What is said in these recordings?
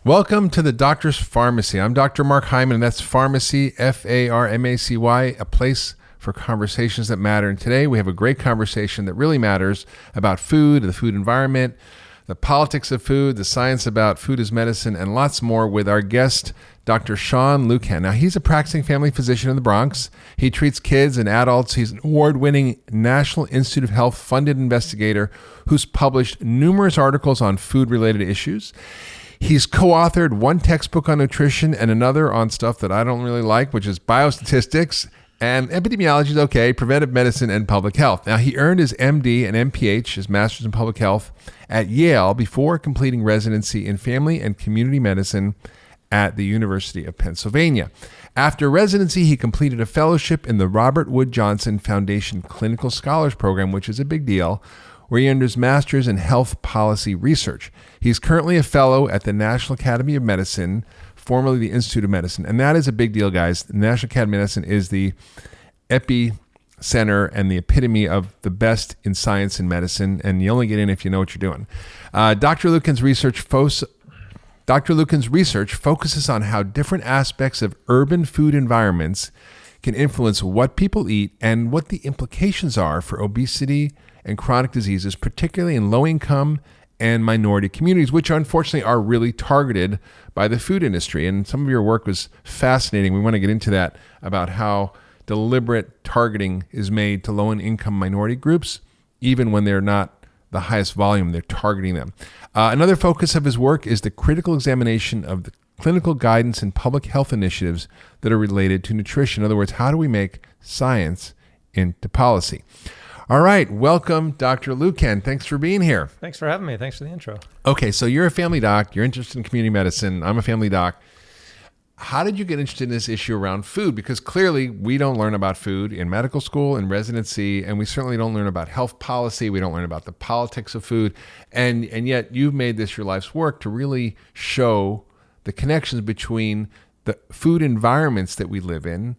Welcome to the Doctor's Pharmacy. I'm Dr. Mark Hyman, and that's Farmacy, Farmacy, a place for conversations that matter. And today we have a great conversation that really matters about food, the food environment, the politics of food, the science about food as medicine, and lots more with our guest, Dr. Sean Lucan. Now, he's a practicing family physician in the Bronx. He treats kids and adults. He's an award-winning National Institute of Health funded investigator who's published numerous articles on food-related issues. He's co-authored one textbook on nutrition and another on stuff that I don't really like, which is biostatistics and epidemiology is okay, preventive medicine, and public health. Now, he earned his MD and MPH, his master's in public health, at Yale before completing residency in family and community medicine at the University of Pennsylvania. After residency, he completed a fellowship in the Robert Wood Johnson Foundation Clinical Scholars Program, which is a big deal, where he earned his master's in health policy research. He's currently a fellow at the National Academy of Medicine, formerly the Institute of Medicine. And that is a big deal, guys. The National Academy of Medicine is the epicenter and the epitome of the best in science and medicine. And you only get in if you know what you're doing. Dr. Lucan's research focuses on how different aspects of urban food environments can influence what people eat and what the implications are for obesity and chronic diseases, particularly in low-income and minority communities, which unfortunately are really targeted by the food industry. And some of your work was fascinating. We want to get into that, about how deliberate targeting is made to low-income minority groups, even when they're not the highest volume, they're targeting them. Another focus of his work is the critical examination of the clinical guidance and public health initiatives that are related to nutrition. In other words, how do we make science into policy? All right. Welcome, Dr. Lucan. Thanks for being here. Thanks for having me. Thanks for the intro. Okay. So you're a family doc. You're interested in community medicine. I'm a family doc. How did you get interested in this issue around food? Because clearly we don't learn about food in medical school and residency, and we certainly don't learn about health policy. We don't learn about the politics of food. And yet you've made this your life's work to really show the connections between the food environments that we live in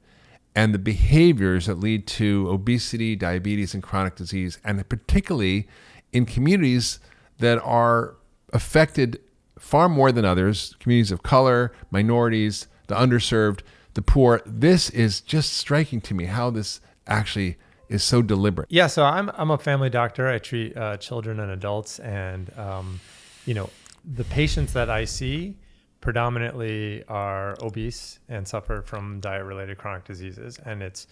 and the behaviors that lead to obesity, diabetes, and chronic disease, and particularly in communities that are affected far more than others, communities of color, minorities, the underserved, the poor. This is just striking to me how this actually is so deliberate. Yeah, so I'm a family doctor. I treat children and adults, and the patients that I see predominantly are obese and suffer from diet-related chronic diseases. And it's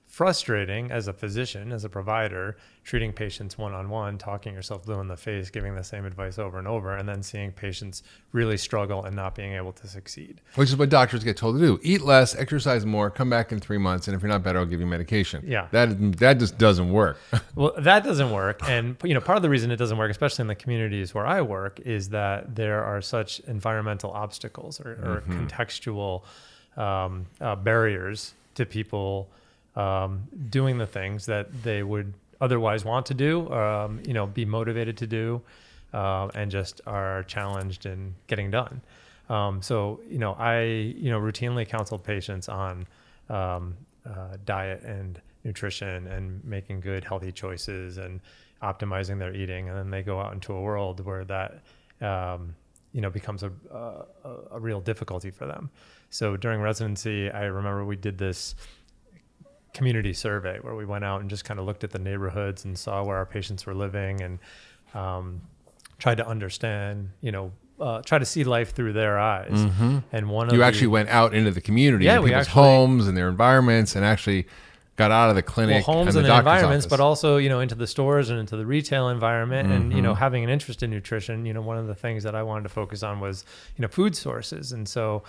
frustrating as a physician, as a provider, treating patients one-on-one, talking yourself blue in the face, giving the same advice over and over, and then seeing patients really struggle and not being able to succeed. Which is what doctors get told to do. Eat less, exercise more, come back in 3 months, and if you're not better, I'll give you medication. Yeah. That just doesn't work. Well, that doesn't work. And part of the reason it doesn't work, especially in the communities where I work, is that there are such environmental obstacles or contextual barriers to people doing the things that they would otherwise want to do, be motivated to do, and just are challenged in getting done. I routinely counsel patients on diet and nutrition and making good, healthy choices and optimizing their eating. And then they go out into a world where that, becomes a real difficulty for them. So during residency, I remember we did this community survey where we went out and just kind of looked at the neighborhoods and saw where our patients were living and tried to understand, try to see life through their eyes. Mm-hmm. And actually went out into the community, in people's homes and their environments, and actually got out of the clinic, homes and the office. environments, but also into the stores and into the retail environment. Mm-hmm. And having an interest in nutrition, one of the things that I wanted to focus on was food sources. And so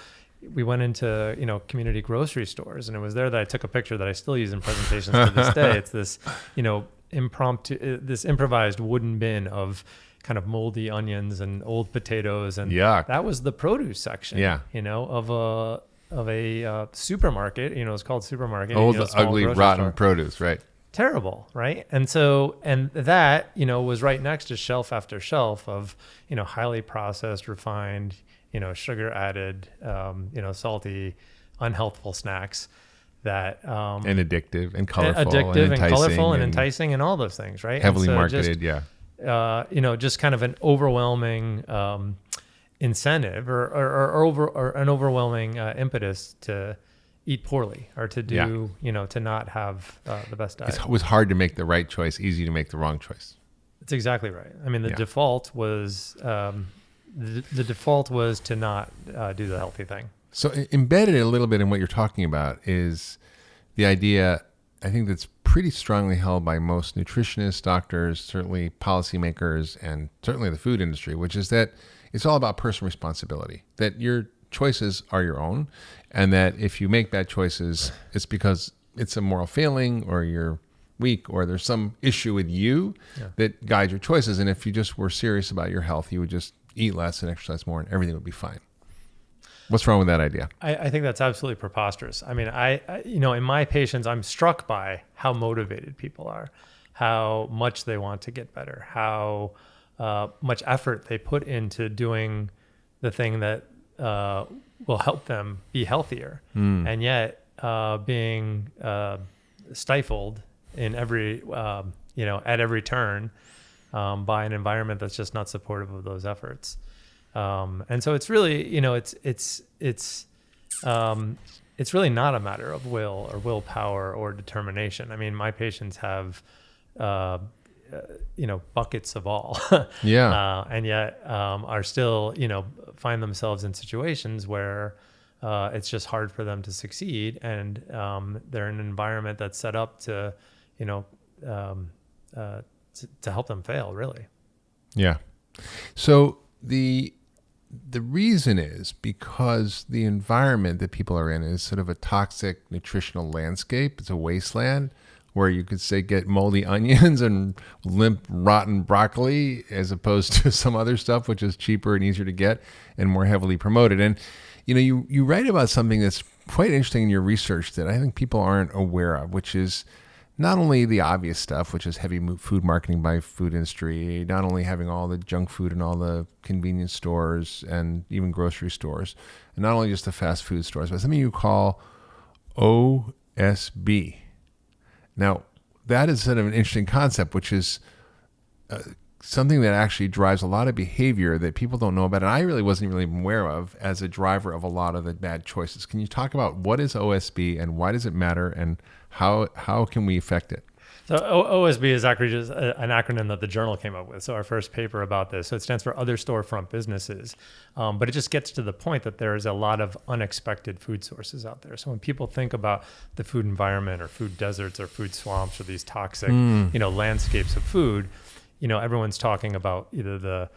we went into, community grocery stores, and it was there that I took a picture that I still use in presentations to this day. It's this, this improvised wooden bin of kind of moldy onions and old potatoes. And Yuck. That was the produce section, of a supermarket. It's called supermarket. Old, ugly, rotten produce, right? Terrible, right? And so, and that, was right next to shelf after shelf of, highly processed, refined, sugar added, salty, unhealthful snacks that and addictive and colorful, colorful and enticing and all those things, right? Heavily so marketed, just kind of an overwhelming incentive or an overwhelming impetus to eat poorly or to do, to not have the best diet. It was hard to make the right choice, easy to make the wrong choice. That's exactly right. I mean, the default was the default was to not do the healthy thing. So embedded a little bit in what you're talking about is the idea, I think that's pretty strongly held by most nutritionists, doctors, certainly policymakers, and certainly the food industry, which is that it's all about personal responsibility, that your choices are your own, and that if you make bad choices, it's because it's a moral failing or you're weak or there's some issue with you that guides your choices. And if you just were serious about your health, you would just eat less and exercise more and everything would be fine. What's wrong with that idea? I think that's absolutely preposterous. I mean, I in my patients, I'm struck by how motivated people are, how much they want to get better, how much effort they put into doing the thing that will help them be healthier, and yet being stifled in every at every turn by an environment that's just not supportive of those efforts. And so it's really, it's really not a matter of will or willpower or determination. I mean, my patients have, buckets of all, and yet are still, find themselves in situations where it's just hard for them to succeed, and they're in an environment that's set up to, to help them fail, really. Yeah. So the reason is because the environment that people are in is sort of a toxic nutritional landscape. It's a wasteland where you could say get moldy onions and limp, rotten broccoli as opposed to some other stuff, which is cheaper and easier to get and more heavily promoted. And, you write about something that's quite interesting in your research that I think people aren't aware of, which is not only the obvious stuff, which is heavy food marketing by food industry, not only having all the junk food in all the convenience stores and even grocery stores, and not only just the fast food stores, but something you call OSB. Now, that is sort of an interesting concept, which is something that actually drives a lot of behavior that people don't know about, and I really wasn't really aware of as a driver of a lot of the bad choices. Can you talk about what is OSB and why does it matter, and how can we affect it? So OSB is actually just an acronym that the journal came up with. So our first paper about this. So it stands for Other Storefront Businesses. But it just gets to the point that there is a lot of unexpected food sources out there. So when people think about the food environment or food deserts or food swamps or these toxic, landscapes of food, everyone's talking about either the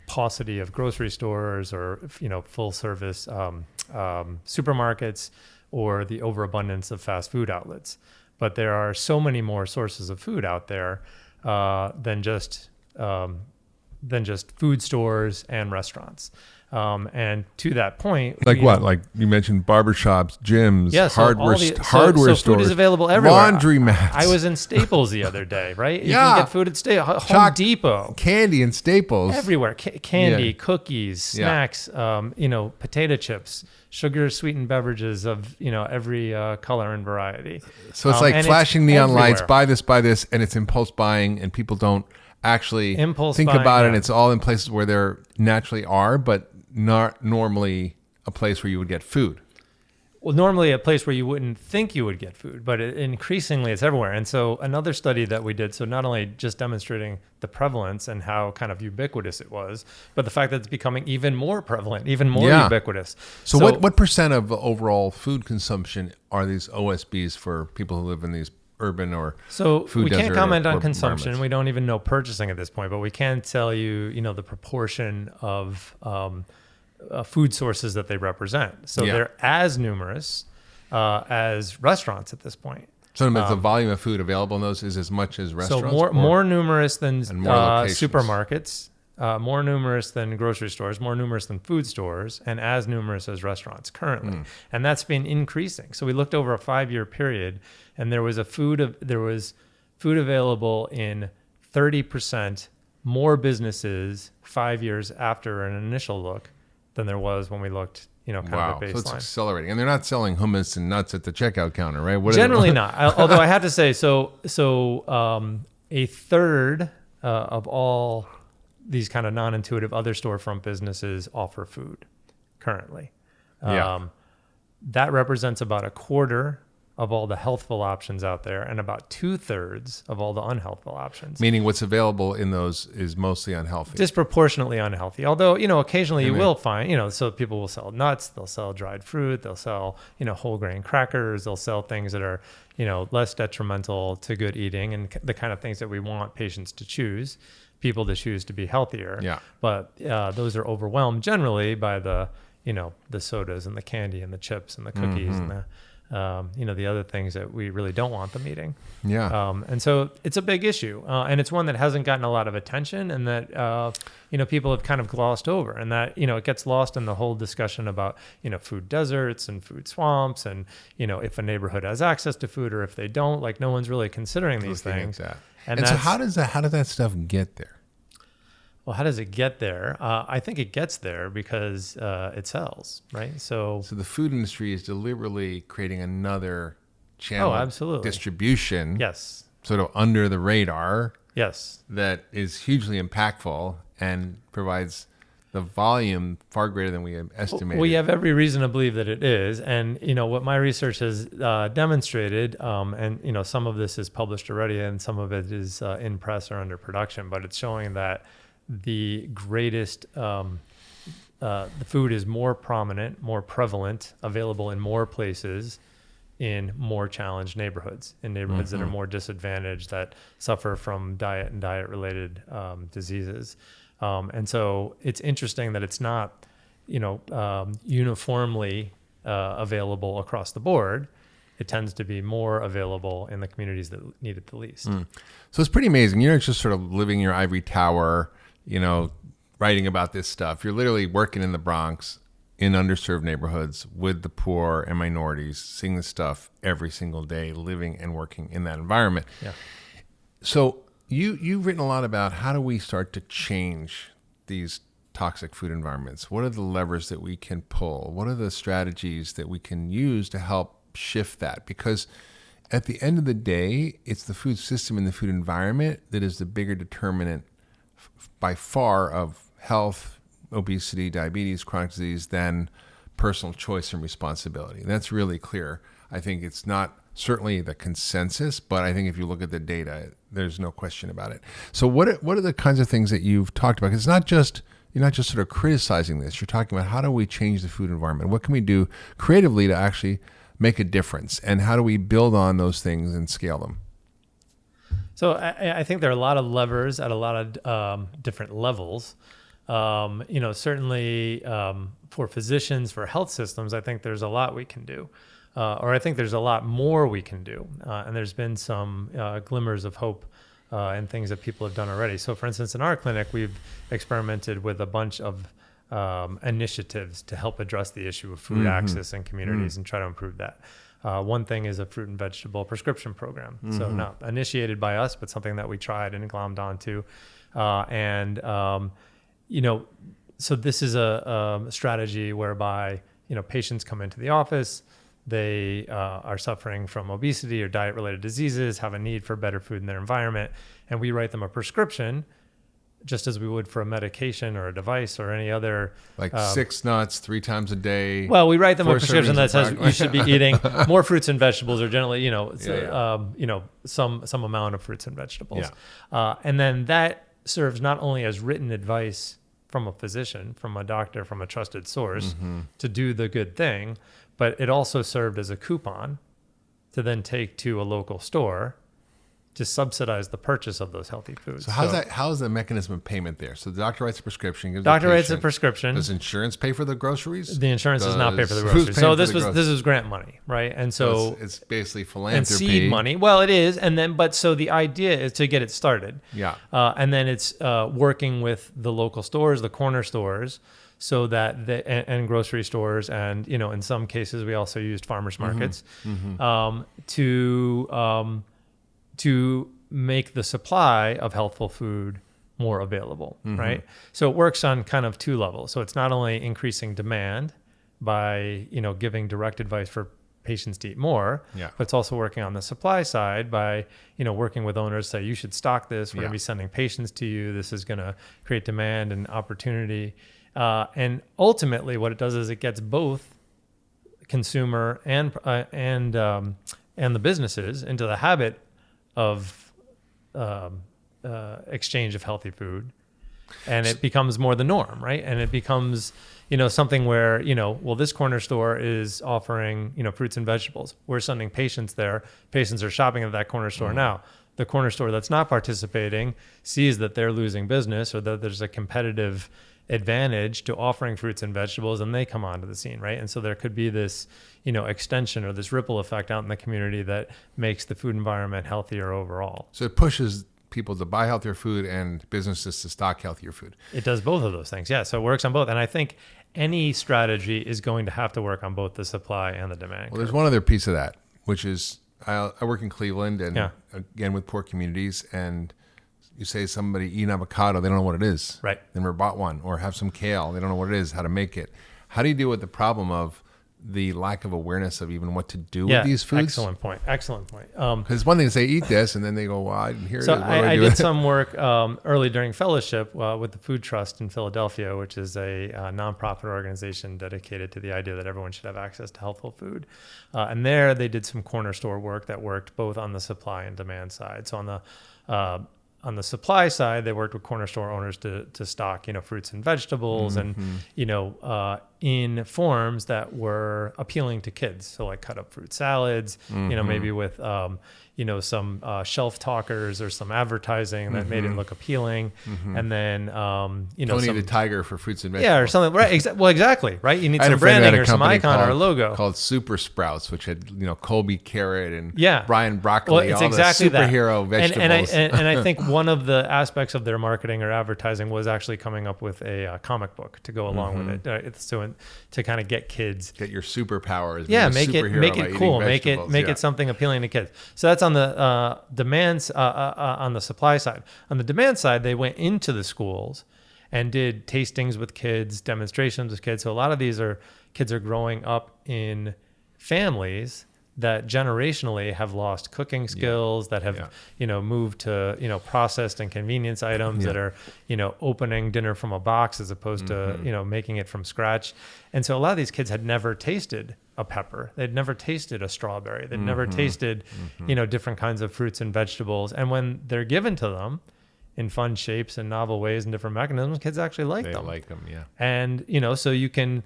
paucity of grocery stores or, full service supermarkets, or the overabundance of fast food outlets. But there are so many more sources of food out there than just food stores and restaurants. And to that point, like what? Like you mentioned, barbershops, gyms, hardware stores. Food is available everywhere. Laundromats. I was in Staples the other day, right? You can get food at Home Depot. Candy and Staples. Everywhere. Candy, cookies, snacks, potato chips, sugar sweetened beverages of, every color and variety. So it's like flashing neon lights, buy this, and it's impulse buying, and people don't actually think about it. And it's all in places where there naturally are, but not normally a place where you would get food. Well, normally a place where you wouldn't think you would get food, but increasingly it's everywhere. And so another study that we did, so not only just demonstrating the prevalence and how kind of ubiquitous it was, but the fact that it's becoming even more prevalent, even more ubiquitous. So what percent of overall food consumption are these OSBs for people who live in these urban or food we can't comment on consumption. We don't even know purchasing at this point, but we can tell you, the proportion of food sources that they represent. So they're as numerous as restaurants at this point. So the volume of food available in those is as much as restaurants? So more numerous than supermarkets, more numerous than grocery stores, more numerous than food stores, and as numerous as restaurants currently. And that's been increasing. So we looked over a 5-year period, and there was food available in 30% more businesses 5 years after an initial look than there was when we looked, kind of at baseline. So it's accelerating. And they're not selling hummus and nuts at the checkout counter, right? Generally not. Although I have to say, a third of all these kind of non-intuitive other storefront businesses offer food currently. Yeah. That represents about a quarter of all the healthful options out there and about 2/3 of all the unhealthful options. Meaning what's available in those is mostly unhealthy. Disproportionately unhealthy. Although, occasionally you will find, so people will sell nuts, they'll sell dried fruit, they'll sell, whole grain crackers, they'll sell things that are, less detrimental to good eating and the kind of things that we want patients to choose, people to choose to be healthier. Yeah. But those are overwhelmed generally by the sodas and the candy and the chips and the cookies and the the other things that we really don't want them eating. Yeah. And so it's a big issue. And it's one that hasn't gotten a lot of attention and that, people have kind of glossed over, and that, it gets lost in the whole discussion about, food deserts and food swamps and, if a neighborhood has access to food or if they don't, like no one's really considering these things. And so how does that stuff get there? Well, how does it get there? I think it gets there because it sells, right? So the food industry is deliberately creating another channel of distribution. Yes. Sort of under the radar. Yes. That is hugely impactful and provides the volume far greater than we estimated. We have every reason to believe that it is. And, what my research has demonstrated, and, some of this is published already and some of it is in press or under production, but it's showing that the greatest, the food is more prominent, more prevalent, available in more places, in more challenged neighborhoods, in neighborhoods that are more disadvantaged, that suffer from diet and diet-related diseases. And so it's interesting that it's not, uniformly available across the board. It tends to be more available in the communities that need it the least. So it's pretty amazing. You're not just sort of living your ivory tower, writing about this stuff. You're literally working in the Bronx, in underserved neighborhoods with the poor and minorities, seeing this stuff every single day, living and working in that environment. Yeah. So you've written a lot about how do we start to change these toxic food environments? What are the levers that we can pull? What are the strategies that we can use to help shift that? Because at the end of the day, it's the food system and the food environment that is the bigger determinant by far of health, obesity, diabetes, chronic disease than personal choice and responsibility. And that's really clear. I think it's not certainly the consensus, but I think if you look at the data, there's no question about it. So what are the kinds of things that you've talked about? 'Cause it's not just, you're not just sort of criticizing this. You're talking about how do we change the food environment? What can we do creatively to actually make a difference? And how do we build on those things and scale them? So I think there are a lot of levers at a lot of different levels. Certainly for physicians, for health systems, I think there's a lot we can do. Or I think there's a lot more we can do. And there's been some glimmers of hope and things that people have done already. So for instance, in our clinic, we've experimented with a bunch of initiatives to help address the issue of food access in communities and try to improve that. One thing is a fruit and vegetable prescription program. So not initiated by us, but something that we tried and glommed onto. So this is a strategy whereby, patients come into the office, they are suffering from obesity or diet-related diseases, have a need for better food in their environment, and we write them a prescription just as we would for a medication or a device or any other. Like 6 nuts 3 times a day. Well, we write them a prescription that says you should be eating more fruits and vegetables, or generally, some amount of fruits and vegetables. Yeah. And then that serves not only as written advice from a physician, from a doctor, from a trusted source to do the good thing, but it also served as a coupon to then take to a local store to subsidize the purchase of those healthy foods. So how is the mechanism of payment there? So the doctor writes a prescription. Gives doctor the writes a patient. prescription. Does insurance pay for the groceries? The insurance does not pay for the groceries. So this is grant money, right? And so it's basically philanthropy. And seed money. Well, it is. And then, but so the idea is to get it started. Yeah. And then it's working with the local stores, the corner stores, so that and grocery stores, and in some cases we also used farmers markets to make the supply of healthful food more available, right? So it works on kind of 2 levels. So it's not only increasing demand by giving direct advice for patients to eat more. Yeah. But it's also working on the supply side by, working with owners, say you should stock this. We're going to be sending patients to you. This is going to create demand and opportunity. And ultimately, what it does is it gets both consumer and the businesses into the habit of exchange of healthy food, and it becomes more the norm, right? And it becomes something where this corner store is offering fruits and vegetables. We're sending patients there. Patients are shopping at that corner store now. The corner store that's not participating sees that they're losing business, or that there's a competitive advantage to offering fruits and vegetables, and they come onto the scene, right? And so there could be this extension or this ripple effect out in the community that makes the food environment healthier overall. So it pushes people to buy healthier food and businesses to stock healthier food. It does both of those things. Yeah. So it works on both. And I think any strategy is going to have to work on both the supply and the demand. Well, there's one other piece of that, which is I work in Cleveland and again with poor communities, and you say somebody eat an avocado, they don't know what it is. Right. They never bought one. Or have some kale, they don't know what it is, how to make it. How do you deal with the problem of the lack of awareness of even what to do with these foods? Excellent point. Because it's one thing to say eat this, and then they go, well, I didn't hear it. So I did some work early during fellowship with the Food Trust in Philadelphia, which is a nonprofit organization dedicated to the idea that everyone should have access to healthful food. And there they did some corner store work that worked both on the supply and demand side. So on the supply side, they worked with corner store owners to stock, fruits and vegetables, and, in forms that were appealing to kids. So like cut up fruit salads, maybe with, some shelf talkers or some advertising that made it look appealing. And then, Tony the Tiger for fruits and vegetables. Yeah, or something. Right. Well, exactly. Right. You need some branding or some icon or a logo. Called Super Sprouts, which had, Colby carrot and Brian broccoli, well, it's all exactly the superhero vegetables. And I think one of the aspects of their marketing or advertising was actually coming up with a comic book to go along with it. It's to kind of get kids. Get your superpowers. Yeah, make it cool. Make it something appealing to kids. So that's on the demands on the supply side. On the demand side, they went into the schools and did tastings with kids, demonstrations with kids. So a lot of these kids are growing up in families that generationally have lost cooking skills, that have, moved to, processed and convenience items, that are, opening dinner from a box as opposed to, making it from scratch. And so a lot of these kids had never tasted a pepper. They'd never tasted a strawberry. They'd never tasted, different kinds of fruits and vegetables. And when they're given to them in fun shapes and novel ways and different mechanisms, kids actually like them. They like them, yeah. And, so you can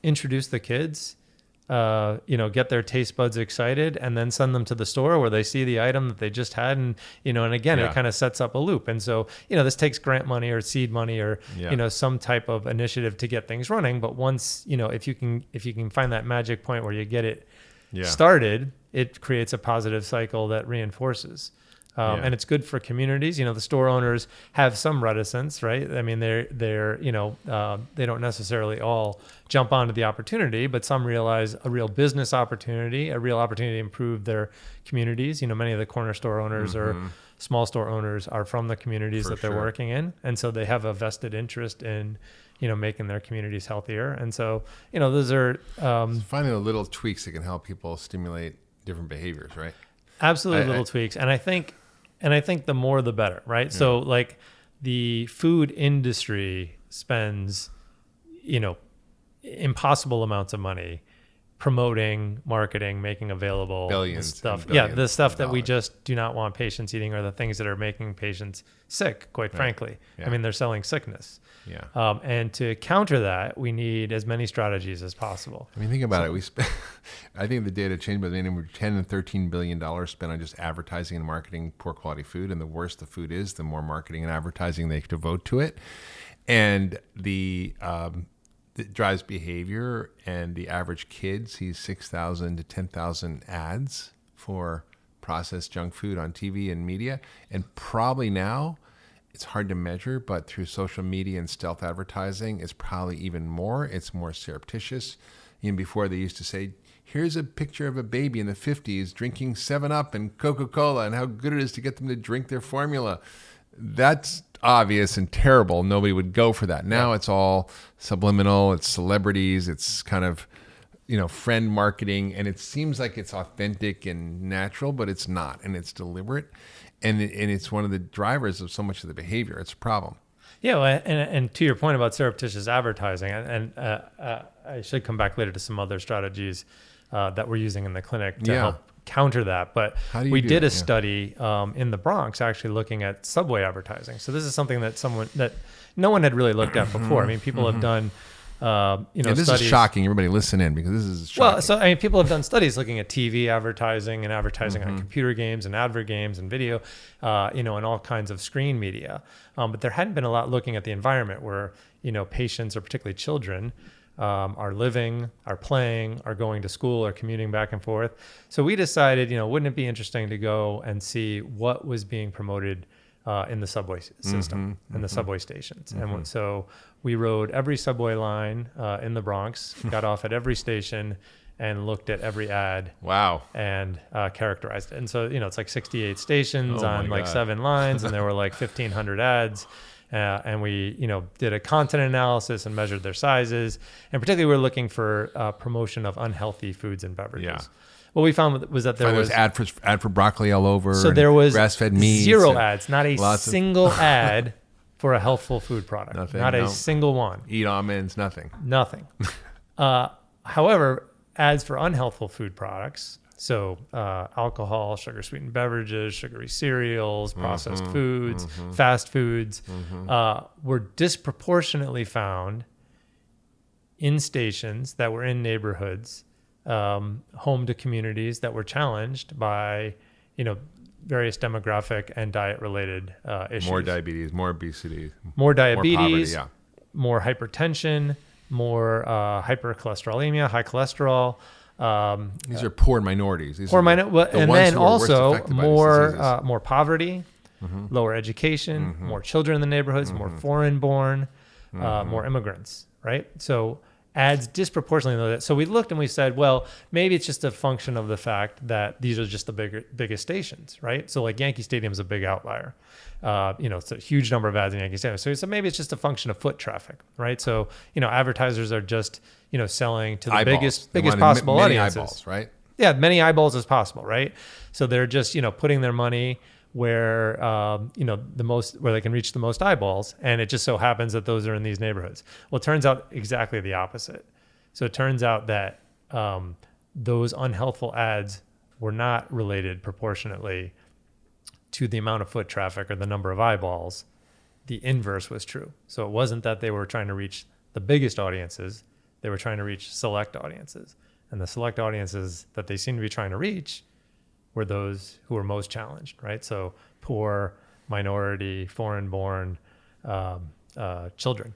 introduce the kids, get their taste buds excited, and then send them to the store where they see the item that they just had. And, and again, it kind of sets up a loop. And so, this takes grant money or seed money or, some type of initiative to get things running. But once, if you can find that magic point where you get it started, it creates a positive cycle that reinforces. And it's good for communities. The store owners have some reticence, right? I mean, they're they don't necessarily all jump onto the opportunity, but some realize a real business opportunity, a real opportunity to improve their communities. Many of the corner store owners or small store owners are from the communities that they're working in. And so they have a vested interest in, making their communities healthier. And so, those are... finding the little tweaks that can help people stimulate different behaviors, right? Absolutely, little tweaks. And I think the more the better, right? Yeah. So like the food industry spends, impossible amounts of money promoting, marketing, making available billions stuff. The stuff that we just do not want patients eating are the things that are making patients sick, quite frankly. Yeah. I mean, they're selling sickness. Yeah. And to counter that, we need as many strategies as possible. I mean, think about it. I think the data changed, but anywhere $10 and $13 billion spent on just advertising and marketing poor quality food. And the worse the food is, the more marketing and advertising they devote to it. And it drives behavior, and the average kid sees 6,000 to 10,000 ads for processed junk food on TV and media. And probably now, it's hard to measure, but through social media and stealth advertising, it's probably even more. It's more surreptitious. Even before, they used to say, here's a picture of a baby in the 50s drinking 7-Up and Coca-Cola and how good it is to get them to drink their formula. That's obvious and terrible. Nobody would go for that. Now it's all subliminal. It's celebrities. It's kind of friend marketing, and it seems like it's authentic and natural, but it's not, and it's deliberate, and it's one of the drivers of so much of the behavior. It's a problem. Yeah, well, and to your point about surreptitious advertising, and I should come back later to some other strategies that we're using in the clinic to help counter that. But we did a study in the Bronx actually looking at subway advertising. So this is something that no one had really looked at before. I mean, people have done this studies. is shocking. Everybody listen in, because this is shocking. Well, so I mean, people have done studies looking at TV advertising and advertising on computer games and advert games and video, and all kinds of screen media. But there hadn't been a lot looking at the environment where, patients, or particularly children, are living, are playing, are going to school, are commuting back and forth. So we decided, wouldn't it be interesting to go and see what was being promoted in the subway system, in the subway stations. And so we rode every subway line in the Bronx, got off at every station, and looked at every ad. Wow. And characterized it. And so, it's like 68 stations on like 7 lines, and there were like 1,500 ads. And we, did a content analysis and measured their sizes. And particularly, we were looking for promotion of unhealthy foods and beverages. Yeah. What we found was that there was ad for broccoli all over. So there was grass-fed meat. Zero ads, not a single ad for a healthful food product. Nothing, not a single one. Eat almonds, nothing. Nothing. However, ads for unhealthful food products, so alcohol, sugar-sweetened beverages, sugary cereals, processed foods, fast foods, were disproportionately found in stations that were in neighborhoods, home to communities that were challenged by, various demographic and diet-related issues. More diabetes, more obesity, more diabetes, more poverty, more hypertension, more hypercholesterolemia, high cholesterol. These are poor minorities. And then also more poverty, lower education, more children in the neighborhoods, more foreign-born, more immigrants. Right, so ads disproportionately. So we looked and we said, well, maybe it's just a function of the fact that these are just the biggest stations, right? So like Yankee Stadium is a big outlier. It's a huge number of ads in Yankee Stadium. So maybe it's just a function of foot traffic, right? So, advertisers are just, selling to the eyeballs. biggest possible many audiences. Eyeballs, right? Yeah, many eyeballs as possible, right? So they're just, putting their money where where they can reach the most eyeballs, and it just so happens that those are in these neighborhoods. Well, it turns out exactly the opposite. So it turns out that those unhealthful ads were not related proportionately to the amount of foot traffic or the number of eyeballs. The inverse was true. So it wasn't that they were trying to reach the biggest audiences; they were trying to reach select audiences, and the select audiences that they seemed to be trying to reach were those who were most challenged, right? So poor, minority, foreign-born children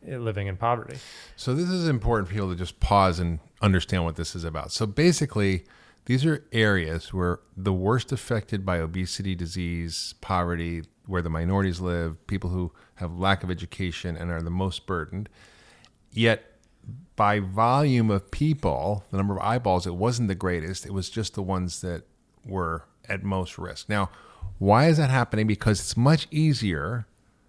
living in poverty. So this is important for people to just pause and understand what this is about. So basically, these are areas where the worst affected by obesity, disease, poverty, where the minorities live, people who have lack of education and are the most burdened. Yet by volume of people, the number of eyeballs, it wasn't the greatest. It was just the ones that were at most risk. Now, why is that happening? Because it's much easier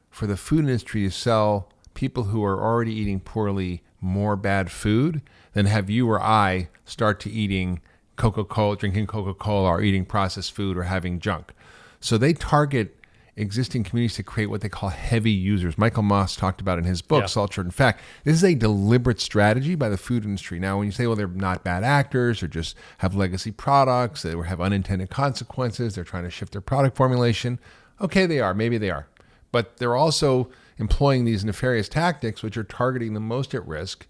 for the food industry to sell people who are already eating poorly more bad food than have you or I start to eating Coca-Cola, drinking Coca-Cola, or eating processed food, or having junk. So they target existing communities to create what they call heavy users. Michael Moss talked about in his book, Salt, Sugar, and Fat. This is a deliberate strategy by the food industry. Now, when you say, well, they're not bad actors, or just have legacy products, they have unintended consequences, they're trying to shift their product formulation. Okay, they are. Maybe they are. But they're also employing these nefarious tactics, which are targeting the most at risk,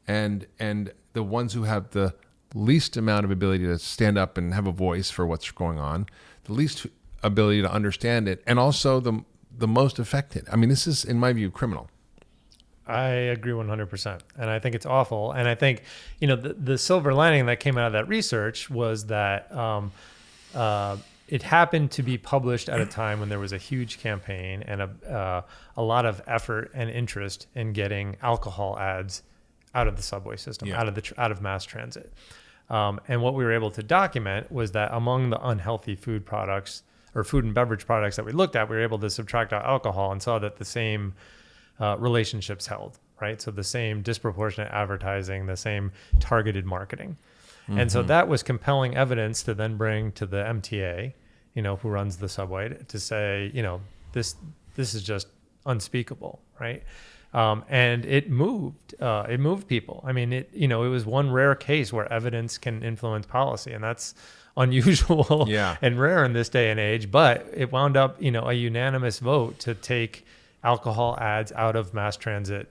and the ones who have the least amount of ability to stand up and have a voice for what's going on, the least ability to understand it, and also the most affected. I mean, this is, in my view, criminal. I agree 100%. And I think it's awful. And I think, the silver lining that came out of that research was that it happened to be published at a time when there was a huge campaign and a lot of effort and interest in getting alcohol ads out of the subway system, out of mass transit. And what we were able to document was that among the unhealthy food products or food and beverage products that we looked at, we were able to subtract out alcohol and saw that the same relationships held, right? So the same disproportionate advertising, the same targeted marketing. And so that was compelling evidence to then bring to the MTA, who runs the subway, to say, this is just unspeakable, right? And it moved people. I mean, it was one rare case where evidence can influence policy, and that's unusual and rare in this day and age. But it wound up, a unanimous vote to take alcohol ads out of mass transit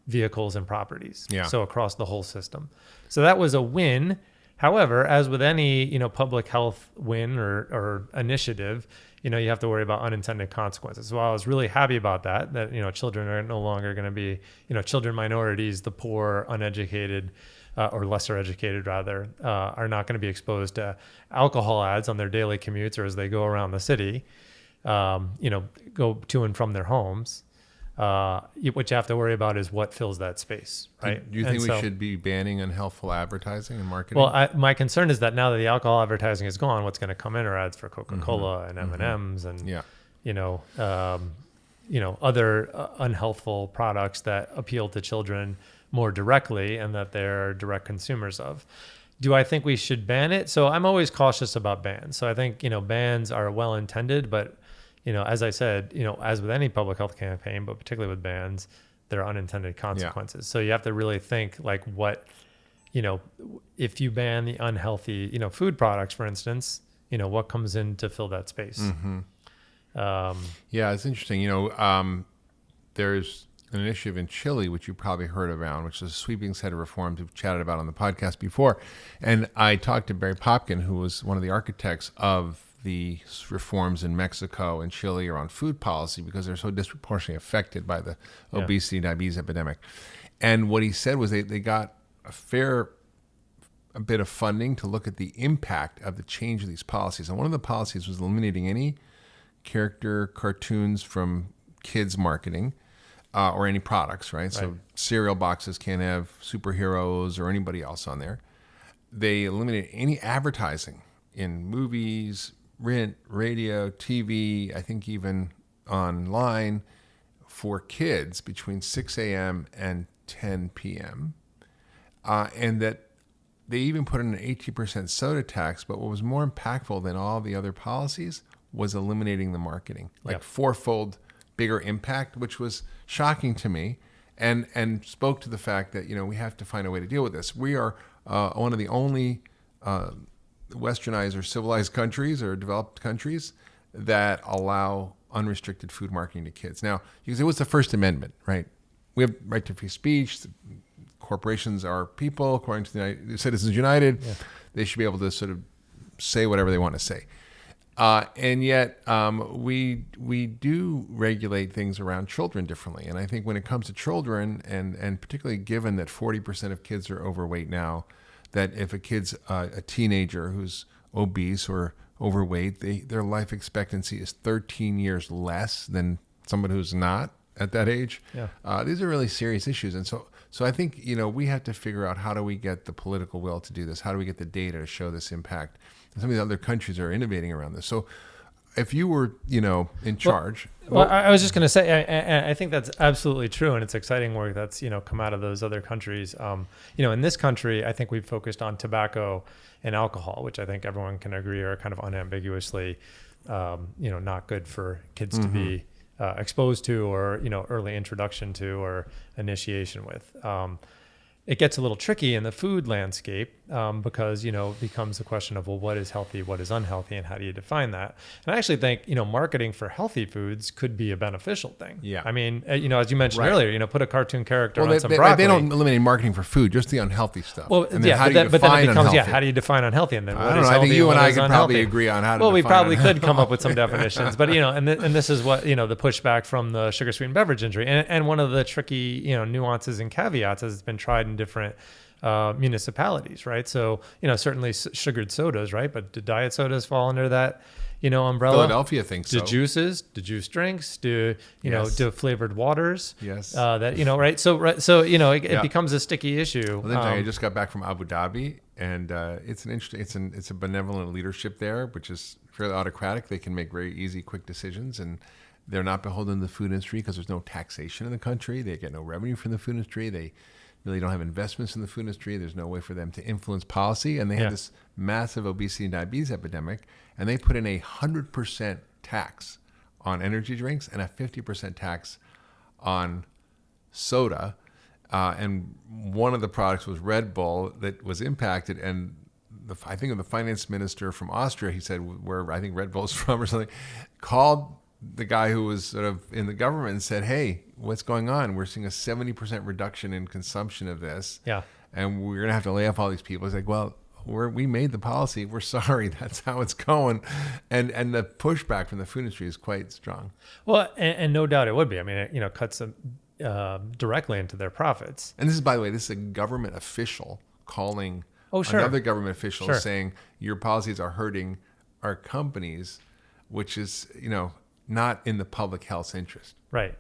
vehicles and properties. So across the whole system. So that was a win. However, as with any, public health win or initiative, you have to worry about unintended consequences. So I was really happy about that, children are no longer going to be, children, minorities, the poor, uneducated, or lesser educated rather, are not going to be exposed to alcohol ads on their daily commutes or as they go around the city, go to and from their homes. What you have to worry about is what fills that space, right? Do you think we should be banning unhealthful advertising and marketing? Well, my concern is that now that the alcohol advertising is gone, what's going to come in are ads for Coca-Cola and M&Ms and other unhealthful products that appeal to children more directly and that they're direct consumers of. Do I think we should ban it? So I'm always cautious about bans. So I think bans are well intended, but as I said, as with any public health campaign, but particularly with bans, there are unintended consequences. So you have to really think like what, if you ban the unhealthy, food products, for instance, what comes in to fill that space. It's interesting. There's an initiative in Chile, which you probably heard around, which is a sweeping set of reforms we've chatted about on the podcast before. And I talked to Barry Popkin, who was one of the architects of the reforms in Mexico and Chile around food policy because they're so disproportionately affected by the obesity, diabetes epidemic. And what he said was they got a bit of funding to look at the impact of the change of these policies. And one of the policies was eliminating any character cartoons from kids marketing or any products, right? So cereal boxes can't have superheroes or anybody else on there. They eliminated any advertising in movies, print, radio, TV, I think even online for kids between 6 a.m. and 10 p.m. And that they even put in an 18% soda tax. But what was more impactful than all the other policies was eliminating the marketing, fourfold bigger impact, which was shocking to me and spoke to the fact that, we have to find a way to deal with this. We are one of the only westernized or civilized countries or developed countries that allow unrestricted food marketing to kids. Now, you can say, what's the First Amendment, right? We have right to free speech. Corporations are people, according to the Citizens United. They should be able to sort of say whatever they want to say. And yet we do regulate things around children differently. And I think when it comes to children, and particularly given that 40% of kids are overweight now, that if a kid's a teenager who's obese or overweight, their life expectancy is 13 years less than someone who's not at that age. These are really serious issues. And so I think, we have to figure out how do we get the political will to do this? How do we get the data to show this impact? And some of the other countries are innovating around this. So if you were, in charge. Well, I was just going to say, I think that's absolutely true. And it's exciting work that's, come out of those other countries. In this country, I think we've focused on tobacco and alcohol, which I think everyone can agree are kind of unambiguously, not good for kids to be exposed to or, early introduction to or initiation with. It gets a little tricky in the food landscape because, it becomes a question of, well, what is healthy, what is unhealthy, and how do you define that? And I actually think, marketing for healthy foods could be a beneficial thing. I mean, as you mentioned earlier, put a cartoon character on some broccoli. They don't eliminate marketing for food, just the unhealthy stuff. Well, and then but then it becomes, how do you define unhealthy? And then what is I healthy? think you and I could unhealthy? probably agree on how to Well, we define probably unhealthy. could come up with some definitions, but, and this is what, the pushback from the sugar-sweetened beverage industry. And one of the tricky, nuances and caveats has been tried in different municipalities, right? So, certainly sugared sodas, right? But do diet sodas fall under that, umbrella? Philadelphia thinks so. Do juices, do juice drinks, do flavored waters? Yes. Right? So, it becomes a sticky issue. Well, I just got back from Abu Dhabi, and it's an interesting, it's a benevolent leadership there, which is fairly autocratic. They can make very easy, quick decisions, and They're not beholden to the food industry because there's no taxation in the country. They get no revenue from the food industry. They really don't have investments in the food industry. There's no way for them to influence policy. And they have this massive obesity and diabetes epidemic. And they put in 100% tax on energy drinks and a 50% tax on soda. And one of the products was Red Bull that was impacted. And I think the finance minister from Austria, he said, where I think Red Bull's from or something, called the guy who was sort of in the government and said, hey, what's going on? We're seeing a 70% reduction in consumption of this. Yeah. And we're going to have to lay off all these people. It's like, well, we made the policy. We're sorry. That's how it's going. And the pushback from the food industry is quite strong. Well, and no doubt it would be. I mean, it cuts them directly into their profits. And this is, by the way, this is a government official calling another government official saying your policies are hurting our companies, which is, not in the public health's interest. Right.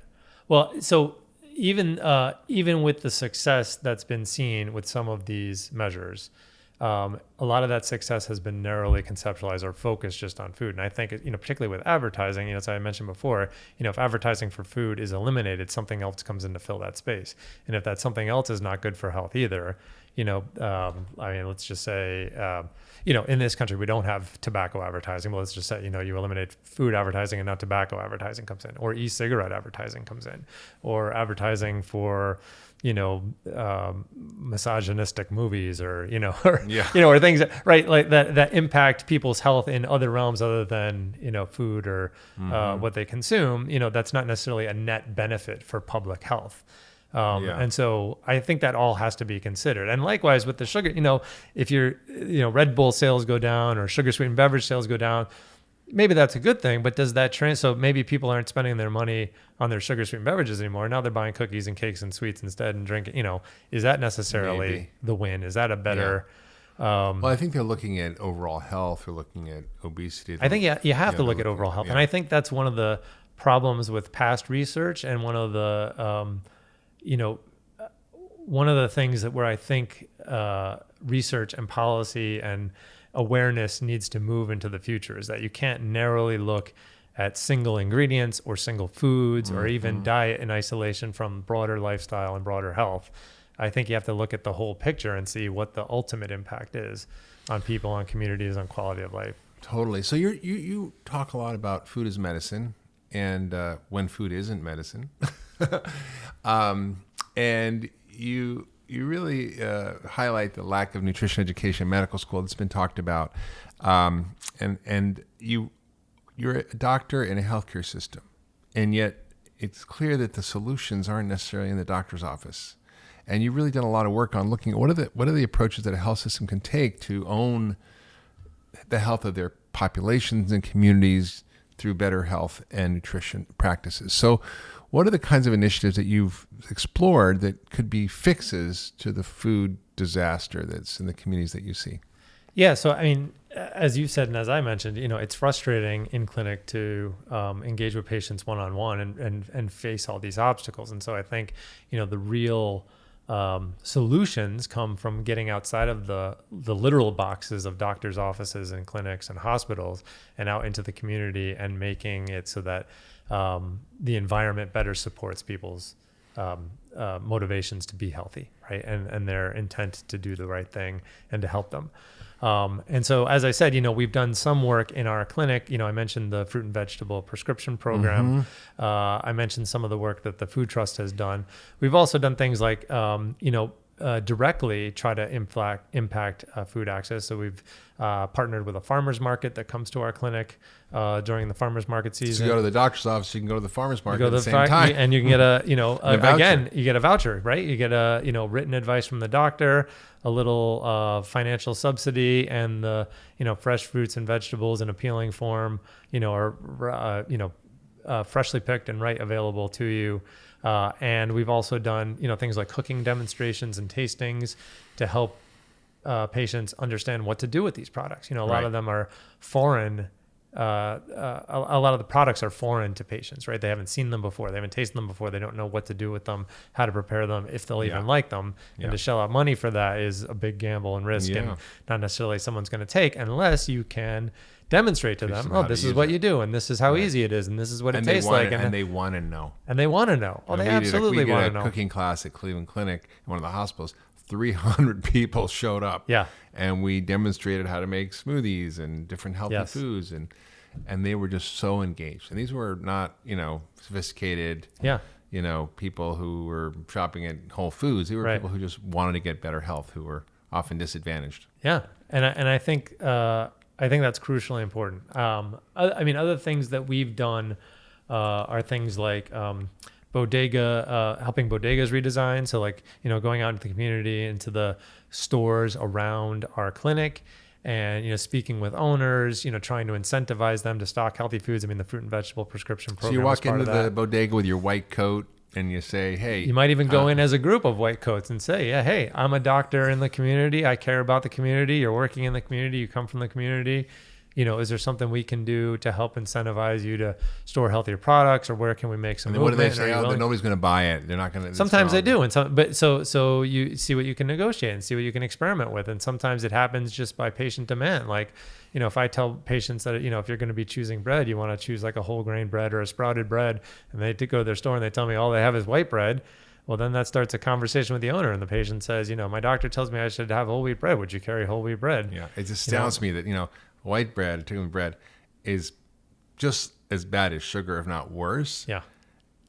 Well, so even with the success that's been seen with some of these measures, a lot of that success has been narrowly conceptualized or focused just on food. And I think, particularly with advertising, as I mentioned before, if advertising for food is eliminated, something else comes in to fill that space. And if that something else is not good for health either, let's just say, in this country, we don't have tobacco advertising. Well, let's just say, you eliminate food advertising and now tobacco advertising comes in, or e-cigarette advertising comes in, or advertising for, misogynistic movies or things that, right, like that impact people's health in other realms other than, food or what they consume, that's not necessarily a net benefit for public health. And so I think that all has to be considered. And likewise with the sugar, if your, Red Bull sales go down or sugar sweetened beverage sales go down, maybe that's a good thing, but does that so maybe people aren't spending their money on their sugar sweetened beverages anymore. Now they're buying cookies and cakes and sweets instead and drinking, is that necessarily the win? Is that a better, well, I think they're looking at overall health. They're looking at obesity. I think you have to look at overall health. And I think that's one of the problems with past research and one of the, one of the things where I think research and policy and awareness needs to move into the future is that you can't narrowly look at single ingredients or single foods or even diet in isolation from broader lifestyle and broader health. I think you have to look at the whole picture and see what the ultimate impact is on people, on communities, on quality of life. Totally. So you talk a lot about food as medicine and when food isn't medicine. And you really highlight the lack of nutrition education in medical school that's been talked about. And you're a doctor in a healthcare system, and yet it's clear that the solutions aren't necessarily in the doctor's office. And you've really done a lot of work on looking at what are the approaches that a health system can take to own the health of their populations and communities through better health and nutrition practices. So what are the kinds of initiatives that you've explored that could be fixes to the food disaster that's in the communities that you see? Yeah, so I mean, as you said, and as I mentioned, it's frustrating in clinic to engage with patients one-on-one and face all these obstacles. And so I think, the real solutions come from getting outside of the literal boxes of doctors' offices and clinics and hospitals and out into the community and making it so that the environment better supports people's motivations to be healthy, right? And their intent to do the right thing and to help them. And so, as I said, we've done some work in our clinic. I mentioned the fruit and vegetable prescription program. I mentioned some of the work that the Food Trust has done. We've also done things like, directly try to impact food access. So we've partnered with a farmer's market that comes to our clinic during the farmer's market season. So you go to the doctor's office, you can go to the farmer's market at the same time. And you can get you get a voucher, right? You get a, written advice from the doctor, a little financial subsidy, and the, fresh fruits and vegetables in appealing form, are, freshly picked and available to you. And we've also done, things like cooking demonstrations and tastings to help patients understand what to do with these products. A lot of them are foreign. A lot of the products are foreign to patients, right? They haven't seen them before. They haven't tasted them before. They don't know what to do with them, how to prepare them, if they'll even like them. And to shell out money for that is a big gamble and risk and not necessarily someone's going to take unless you can demonstrate to them, oh, this is what you do, and this is how easy it is, and this is what it tastes like. And they want to know. And they want to know. Oh, they absolutely want to know. We did a cooking class at Cleveland Clinic in one of the hospitals. 300 people showed up. Yeah. And we demonstrated how to make smoothies and different healthy foods, and they were just so engaged. And these were not, sophisticated, people who were shopping at Whole Foods. They were people who just wanted to get better health, who were often disadvantaged. Yeah. And I think that's crucially important. Other things that we've done are things like bodega, helping bodegas redesign. So going out into the community, into the stores around our clinic, and speaking with owners, trying to incentivize them to stock healthy foods. The fruit and vegetable prescription program. So you walk into the bodega with your white coat and you say, hey. You might even go in as a group of white coats and say, yeah, hey, I'm a doctor in the community. I care about the community. You're working in the community. You come from the community. Is there something we can do to help incentivize you to store healthier products, or where can we make some movement? What do they say? Nobody's going to buy it. They're not going to. Sometimes they do, so you see what you can negotiate and see what you can experiment with, and sometimes it happens just by patient demand. If I tell patients that if you're going to be choosing bread, you want to choose like a whole grain bread or a sprouted bread, and they go to their store and they tell me all they have is white bread. Well, then that starts a conversation with the owner, and the patient says, my doctor tells me I should have whole wheat bread. Would you carry whole wheat bread? Yeah, it just astounds me that white bread, particularly bread, is just as bad as sugar, if not worse. Yeah.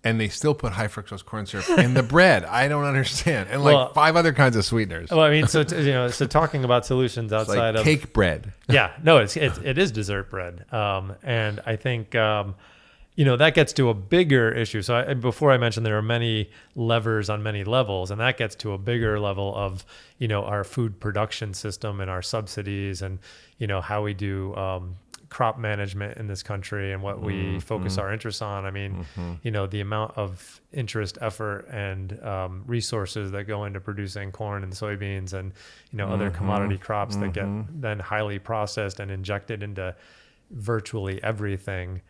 And they still put high fructose corn syrup in the bread. I don't understand. And 5 other kinds of sweeteners. Well, so talking about solutions outside of cake bread. Yeah, no, it is dessert bread. And I think, that gets to a bigger issue. So before I mentioned there are many levers on many levels, and that gets to a bigger level of, our food production system and our subsidies and, how we do crop management in this country and what we focus our interests on. The amount of interest, effort, and resources that go into producing corn and soybeans and, other commodity crops that get then highly processed and injected into virtually everything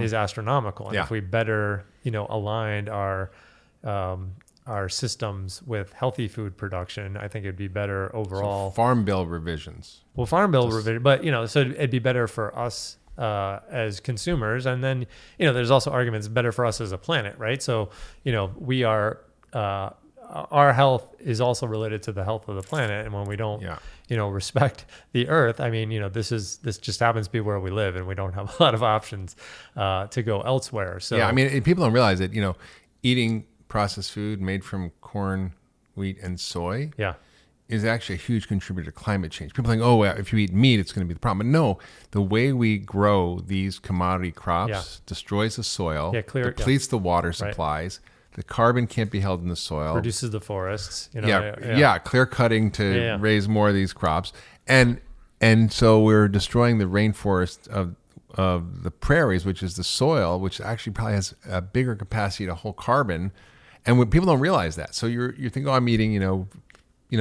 is astronomical. And if we better, aligned our systems with healthy food production, I think it'd be better overall. So Farm Bill revisions. Well, Farm Bill revision, but so it'd be better for us as consumers, and then there's also arguments better for us as a planet, right? So we are. Our health is also related to the health of the planet, and when we don't, respect the earth, this just happens to be where we live, and we don't have a lot of options to go elsewhere. So people don't realize that eating processed food made from corn, wheat, and soy is actually a huge contributor to climate change. People think, if you eat meat, it's going to be the problem. But no, the way we grow these commodity crops destroys the soil, depletes the water supplies. The carbon can't be held in the soil. Reduces the forests. Clear cutting to raise more of these crops. And so we're destroying the rainforest of the prairies, which is the soil, which actually probably has a bigger capacity to hold carbon. And when people don't realize that. So you're thinking, I'm eating,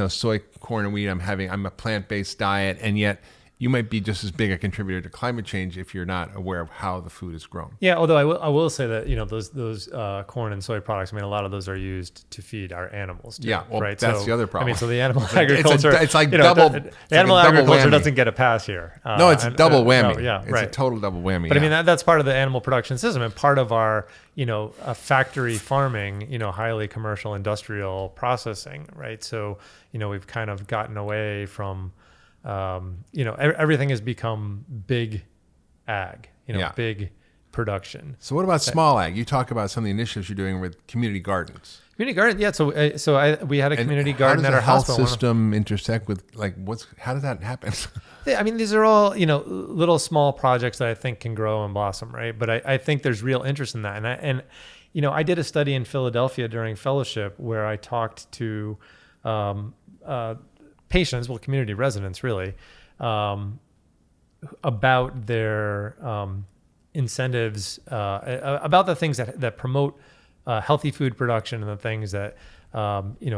soy, corn, and wheat. I'm a plant-based diet, and yet you might be just as big a contributor to climate change if you're not aware of how the food is grown. Yeah, although I will say that those corn and soy products, a lot of those are used to feed our animals too, right? That's the other problem. So the animal agriculture, it's like double. The animal agriculture doesn't get a pass here. No, it's a double whammy. It's a total double whammy. But that's part of the animal production system and part of our factory farming, highly commercial industrial processing, right? So we've kind of gotten away from everything has become big ag, big production. So what about small ag? You talk about some of the initiatives you're doing with community gardens. Community garden, yeah. So we had a community garden at our health hospital. System intersect with how does that happen? These are all little small projects that I think can grow and blossom, right? But I think there's real interest in that, and I did a study in Philadelphia during fellowship where I talked to patients, community residents really, about their incentives, about the things that promote healthy food production and the things that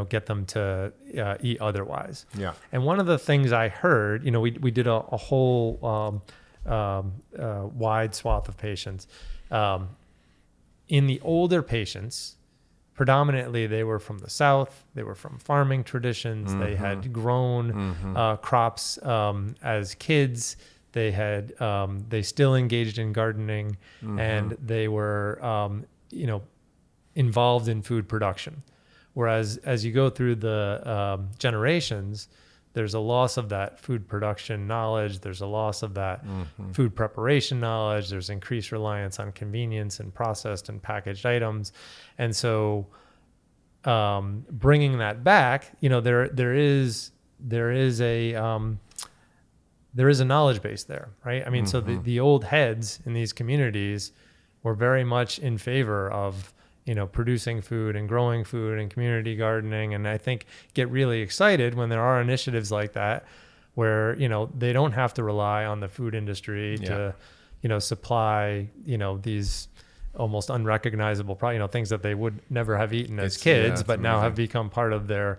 get them to eat otherwise. Yeah. And one of the things I heard, we did a whole wide swath of patients. In the older patients, predominantly they were from the South, they were from farming traditions, they had grown crops as kids, They still engaged in gardening, and they were, involved in food production. Whereas as you go through the generations, there's a loss of that food production knowledge. There's a loss of that food preparation knowledge. There's increased reliance on convenience and processed and packaged items. And so bringing that back, there is a knowledge base there, right? I mean, so the old heads in these communities were very much in favor of, producing food and growing food and community gardening. And I think get really excited when there are initiatives like that where, they don't have to rely on the food industry to, supply, these almost unrecognizable, things that they would never have eaten as kids, but now have become part of their,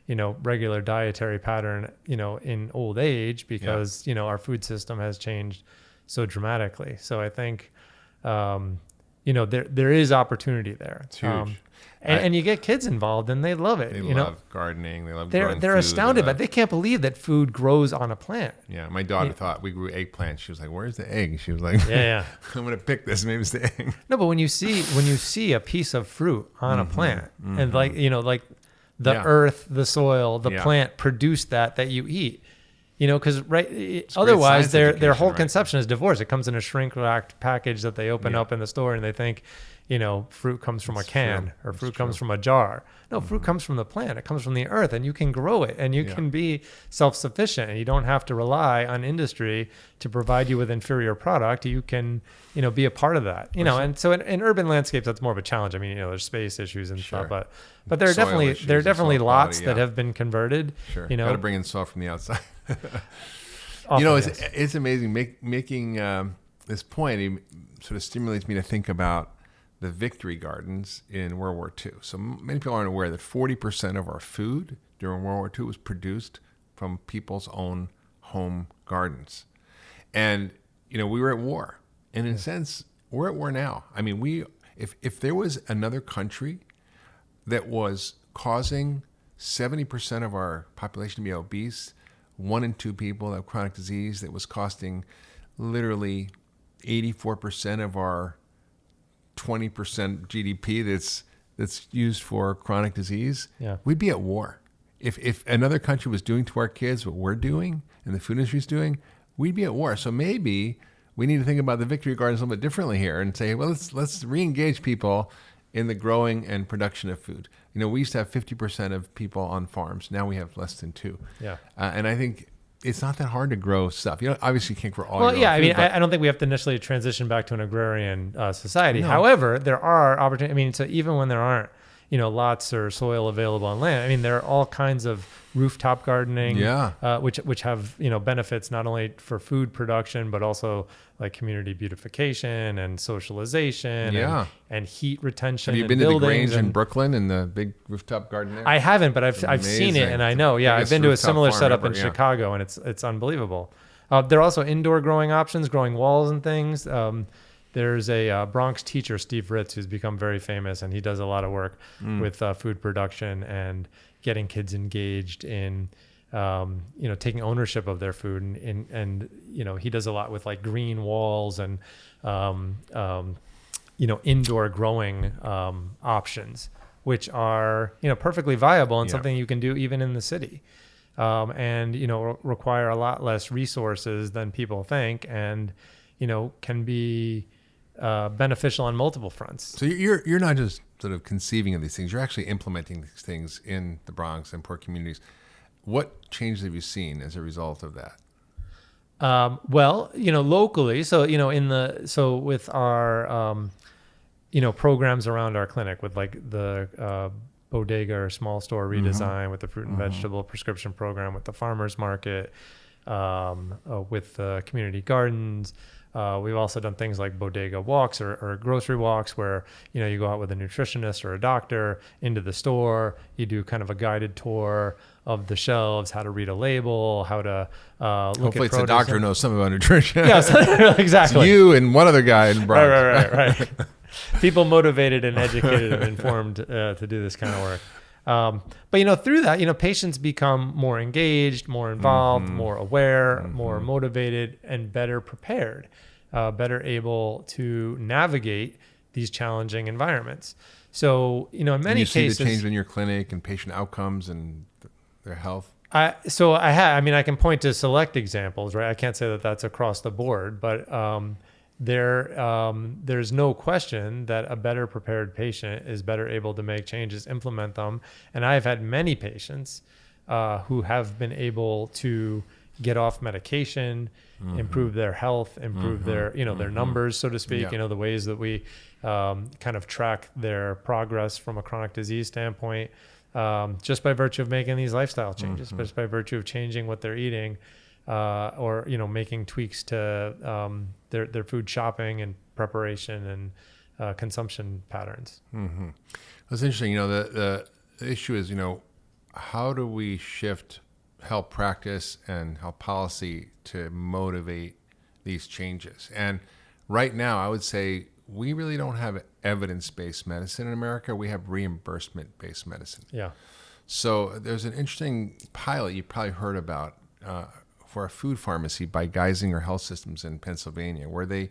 regular dietary pattern, in old age because, our food system has changed so dramatically. So I think, there is opportunity there. It's huge. And you get kids involved and they love it. They love gardening. They love growing They're food. astounded, but they can't believe that food grows on a plant. Yeah. My daughter thought we grew eggplants. She was like, where's the egg? She was like, I'm going to pick this. Maybe it's the egg. No, but when you see a piece of fruit on a plant and the earth, the soil, the plant produce that you eat, because otherwise their whole conception is divorce. It comes in a shrink wrapped package that they open up in the store and they think, fruit comes from a can or fruit comes from a jar. No, fruit comes from the plant. It comes from the earth, and you can grow it and you can be self-sufficient, and you don't have to rely on industry to provide you with inferior product. You can, be a part of that, and so in urban landscapes, that's more of a challenge. I mean, there's space issues and stuff, but there are definitely lots that have been converted. Sure. Got to bring in soil from the outside. It's amazing making this point. It sort of stimulates me to think about the victory gardens in World War II. So many people aren't aware that 40% of our food during World War II was produced from people's own home gardens. And, we were at war. And in a sense, we're at war now. I mean, if there was another country that was causing 70% of our population to be obese, 1 in 2 people that have chronic disease, that was costing literally 84% of our 20% GDP that's used for chronic disease, we'd be at war. If another country was doing to our kids what we're doing and the food industry's doing, we'd be at war. So maybe we need to think about the victory gardens a little bit differently here and say, well, let's re-engage people in the growing and production of food. We used to have 50% of people on farms. Now we have less than 2. Yeah. And I think it's not that hard to grow stuff. Obviously you can't grow all your own food. I don't think we have to initially transition back to an agrarian society. No. However, there are opportunities. So even when there aren't, lots or soil available on land, there are all kinds of rooftop gardening, which have, benefits not only for food production, but also like community beautification and socialization and heat retention. Have you been to the Grange in Brooklyn and the big rooftop garden there? I haven't, but I've seen it and I know. Yeah, I've been to a similar setup in Chicago, and it's unbelievable. There are also indoor growing options, growing walls and things. There's a Bronx teacher, Steve Ritz, who's become very famous, and he does a lot of work with food production and getting kids engaged in taking ownership of their food, and he does a lot with like green walls and indoor growing options, which are perfectly viable and something you can do even in the city, and require a lot less resources than people think, and can be beneficial on multiple fronts. So you're not just sort of conceiving of these things; you're actually implementing these things in the Bronx and poor communities. What changes have you seen as a result of that? Well, locally, so with our programs around our clinic, with like the bodega or small store redesign, with the fruit and vegetable prescription program, with the farmers market, with the community gardens. We've also done things like bodega walks or grocery walks where, you go out with a nutritionist or a doctor into the store, you do kind of a guided tour of the shelves, how to read a label, how to look Hopefully at it's a doctor who knows something about nutrition. Yeah, exactly. It's you and one other guy in Bronx. Right. People motivated and educated and informed to do this kind of work. But through that, patients become more engaged, more involved, more aware, more motivated, and better prepared, better able to navigate these challenging environments. So, in many cases, you see the change in your clinic and patient outcomes and their health. I can point to select examples, right? I can't say that that's across the board, but there's no question that a better prepared patient is better able to make changes, implement them. And I've had many patients who have been able to get off medication, improve their health, improve their their numbers, so to speak. The ways that we kind of track their progress from a chronic disease standpoint, just by virtue of making these lifestyle changes, just by virtue of changing what they're eating, or making tweaks to their food shopping and preparation and consumption patterns. That's interesting. The issue is, how do we shift health practice and health policy to motivate these changes? And right now, I would say we really don't have evidence-based medicine in America. We have reimbursement-based medicine. Yeah. So there's an interesting pilot you probably heard about for a food pharmacy by Geisinger Health Systems in Pennsylvania, where they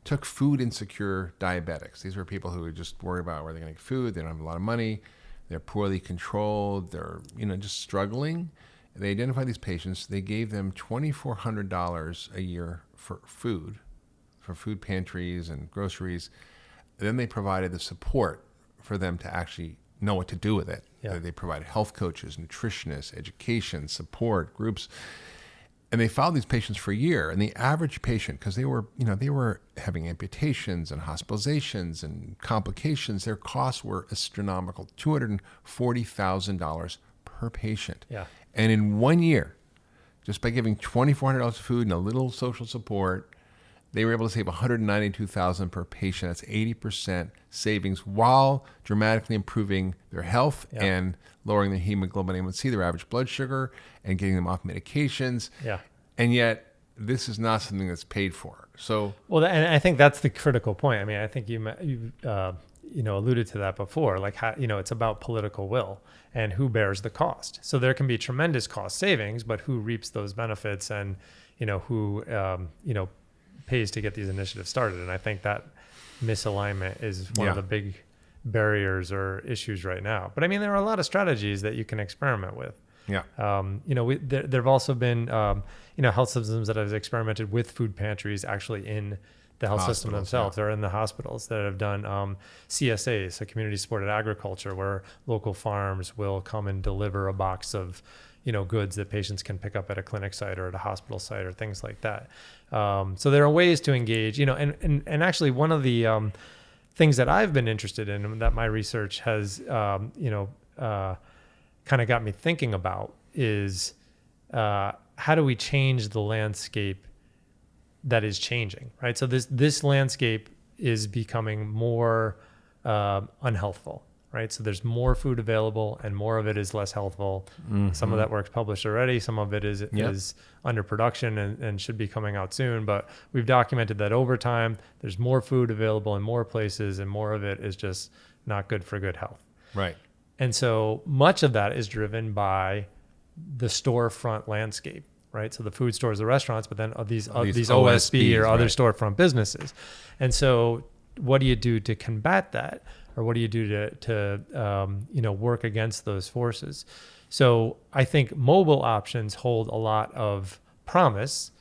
took food insecure diabetics. These were people who were just worried about where they're going to get food. They don't have a lot of money. They're poorly controlled. They're just struggling. They identified these patients. They gave them $2,400 a year for food pantries and groceries. Then they provided the support for them to actually know what to do with it. Yeah. They provided health coaches, nutritionists, education, support groups. And they followed these patients for a year. And the average patient, because they were having amputations and hospitalizations and complications, their costs were astronomical, $240,000 per patient. Yeah. And in 1 year, just by giving $2,400 of food and a little social support, they were able to save $192,000 per patient. That's 80% savings, while dramatically improving their health and lowering their hemoglobin A1C, their average blood sugar, and getting them off medications. Yeah. And yet, this is not something that's paid for. So, and I think that's the critical point. I mean, I think you alluded to that before. Like, how, it's about political will and who bears the cost. So there can be tremendous cost savings, but who reaps those benefits, and who pays to get these initiatives started. And I think that misalignment is one of the big barriers or issues right now. But I mean, there are a lot of strategies that you can experiment with. Yeah. There have also been, health systems that have experimented with food pantries actually in the health system themselves, or in the hospitals, that have done CSAs, so community supported agriculture, where local farms will come and deliver a box of goods that patients can pick up at a clinic site or at a hospital site or things like that. So there are ways to engage, and actually one of the things that I've been interested in, and that my research has, kind of got me thinking about, is how do we change the landscape that is changing, right? So this landscape is becoming more unhealthful. Right. So there's more food available, and more of it is less healthful. Some of that work's published already. Some of it is under production and should be coming out soon. But we've documented that over time, there's more food available in more places, and more of it is just not good for good health. Right. And so much of that is driven by the storefront landscape, right? So the food stores, the restaurants, but then these OSB or other storefront businesses. And so what do you do to combat that? Or what do you do to work against those forces? So I think mobile options hold a lot of promise,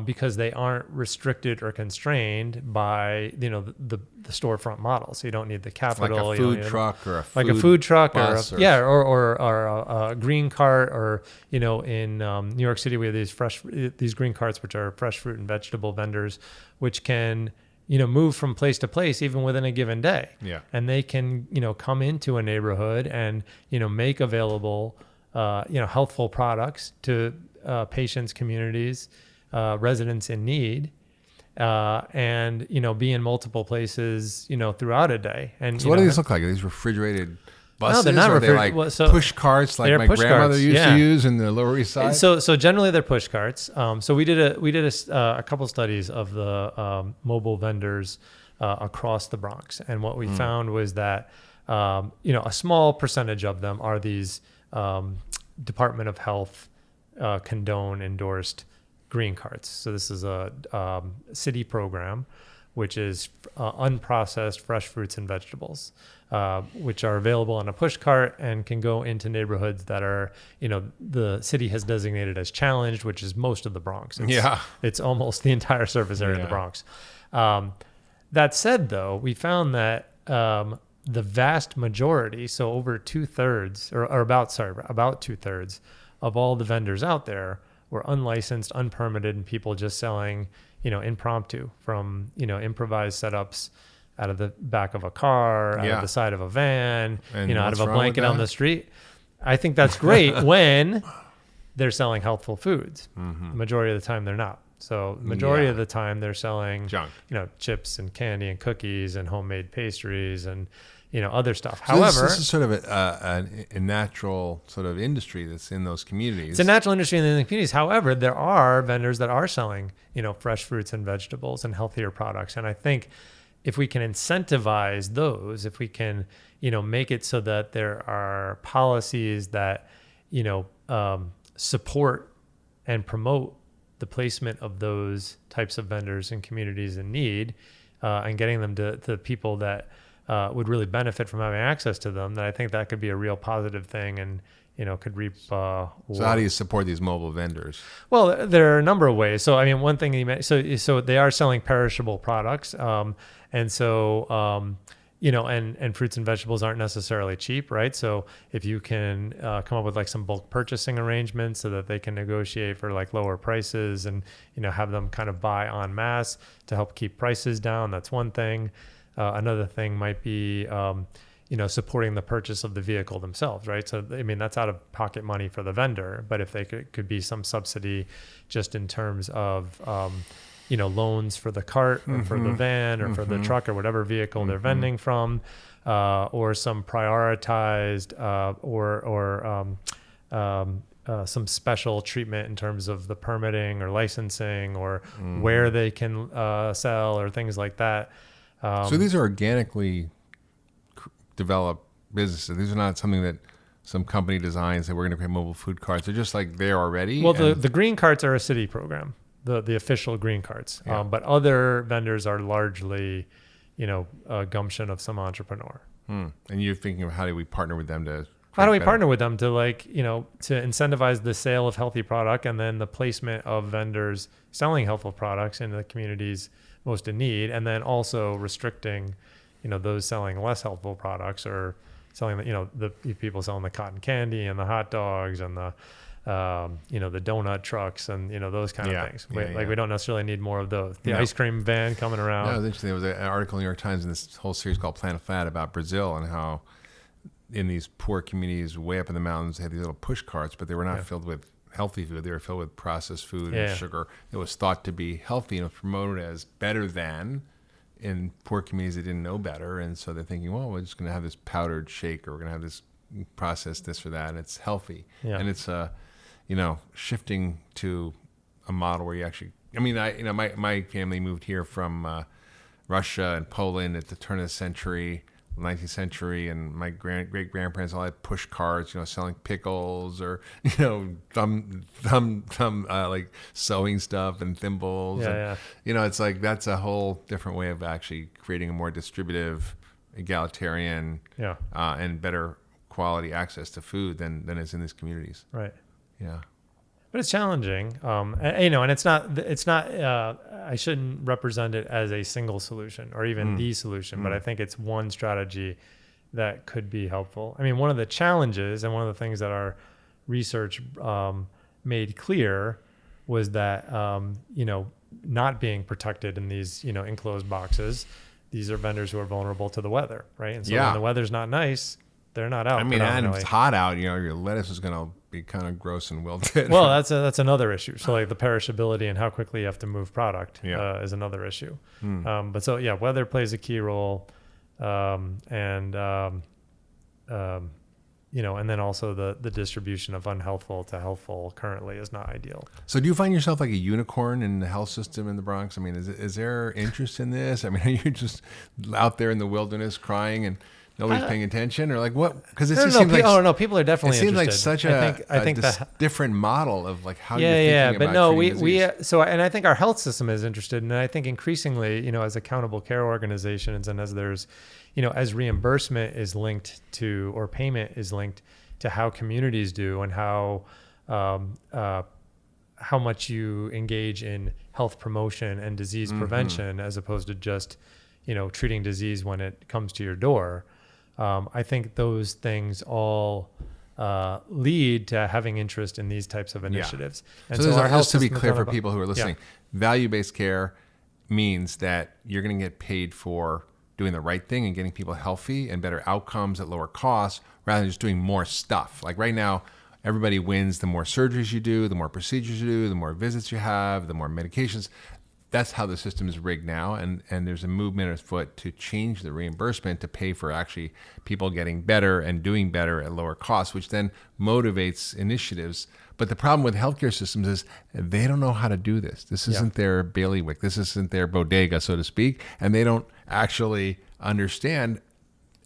because they aren't restricted or constrained by the storefront model. So you don't need the capital, like a food truck or a food like a food truck bus or a green cart, or in New York City we have these green carts, which are fresh fruit and vegetable vendors, which can move from place to place even within a given day. Yeah. And they can, come into a neighborhood and, make available, healthful products to patients, communities, residents in need, and, be in multiple places, throughout a day. And so what do these look like? Are these refrigerated buses? No, they're not refrigerated. Like push carts like my grandmother used to use in the Lower East Side? So generally they're push carts. So we did a couple studies of the mobile vendors across the Bronx. And what we found was that a small percentage of them are these Department of Health condone endorsed green carts. So this is a city program, which is unprocessed fresh fruits and vegetables, which are available on a push cart and can go into neighborhoods that are, the city has designated as challenged, which is most of the Bronx. It's almost the entire surface area of the Bronx. That said, though, we found that the vast majority, so over 2/3, or about 2/3 of all the vendors out there were unlicensed, unpermitted, and people just selling, impromptu from, improvised setups out of the back of a car, out of the side of a van, and out of a blanket on the street. I think that's great when they're selling healthful foods. The majority of the time they're not. So the majority of the time they're selling junk, chips and candy and cookies and homemade pastries and, other stuff. So However, this is sort of a natural sort of industry that's in those communities. It's a natural industry in the communities. However, there are vendors that are selling, fresh fruits and vegetables and healthier products. And I think if we can incentivize those, if we can, make it so that there are policies that, support and promote the placement of those types of vendors in communities in need, and getting them to people that would really benefit from having access to them, then I think that could be a real positive thing and, could reap. So how do you support these mobile vendors? Well, there are a number of ways. So, I mean, one thing you mentioned, so they are selling perishable products. And so, and fruits and vegetables aren't necessarily cheap, right? So if you can come up with like some bulk purchasing arrangements so that they can negotiate for like lower prices and, have them kind of buy en masse to help keep prices down, that's one thing. Another thing might be, supporting the purchase of the vehicle themselves, right? So, I mean, that's out of pocket money for the vendor, but if they could be some subsidy just in terms of, loans for the cart or for the van or for the truck or whatever vehicle they're vending from, or some prioritized some special treatment in terms of the permitting or licensing or where they can sell or things like that. So these are organically developed businesses. These are not something that some company designs that we're going to create mobile food carts. They're just like there already. Well, the green carts are a city program, the official green carts. Yeah. But other vendors are largely, a gumption of some entrepreneur. And you're thinking of how do we partner with them to... How do we partner with them to to incentivize the sale of healthy product and then the placement of vendors selling healthful products in the communities most in need, and then also restricting, those selling less healthful products or selling the people selling the cotton candy and the hot dogs and the the donut trucks and those kind of things. We don't necessarily need more of those. The ice cream van coming around. No, it was interesting. There was an article in the New York Times in this whole series called Planet Fat about Brazil and how in these poor communities way up in the mountains they had these little push carts, but they were not filled with healthy food. They were filled with processed food and sugar. It was thought to be healthy and promoted as better than in poor communities that didn't know better. And so they're thinking, well, we're just going to have this powdered shake or we're going to have this processed this or that, and it's healthy. Yeah. And it's, shifting to a model where you actually, my family moved here from Russia and Poland at the turn of the century, 19th century, and my great-grandparents all had push carts, selling pickles or, like sewing stuff and thimbles. It's like that's a whole different way of actually creating a more distributive, egalitarian, and better quality access to food than is in these communities. Right. Yeah. But it's challenging, and it's not. I shouldn't represent it as a single solution or even the solution, but I think it's one strategy that could be helpful. I mean, one of the challenges and one of the things that our research made clear was that not being protected in these enclosed boxes, these are vendors who are vulnerable to the weather, right? And so when the weather's not nice, they're not out. I mean, and if it's hot out, your lettuce is going to be kind of gross and wilted. Well, that's another issue. So like the perishability and how quickly you have to move product is another issue. But so weather plays a key role, and then also the distribution of unhealthful to healthful currently is not ideal. So do you find yourself like a unicorn in the health system in the Bronx? I mean, is there interest in this? I mean, are you just out there in the wilderness crying and Nobody's paying attention, or like what? Because it No, just no, seems like no. People are definitely. It seems like interested. such I think that different model of like how you're yeah. thinking But about no, treating we disease. so and I think our health system is interested, and I think increasingly, as accountable care organizations, and as there's, as reimbursement is linked to, or payment is linked to how communities do, and how much you engage in health promotion and disease prevention, as opposed to just, treating disease when it comes to your door. I think those things all lead to having interest in these types of initiatives. Yeah. And so our health just to be system is clear for about- people who are listening, value-based care means that you're going to get paid for doing the right thing and getting people healthy and better outcomes at lower costs, rather than just doing more stuff. Like right now, everybody wins the more surgeries you do, the more procedures you do, the more visits you have, the more medications. That's how the system is rigged now, and there's a movement afoot to change the reimbursement to pay for actually people getting better and doing better at lower costs, which then motivates initiatives. But the problem with healthcare systems is they don't know how to do this. This isn't their bailiwick. This isn't their bodega, so to speak, and they don't actually understand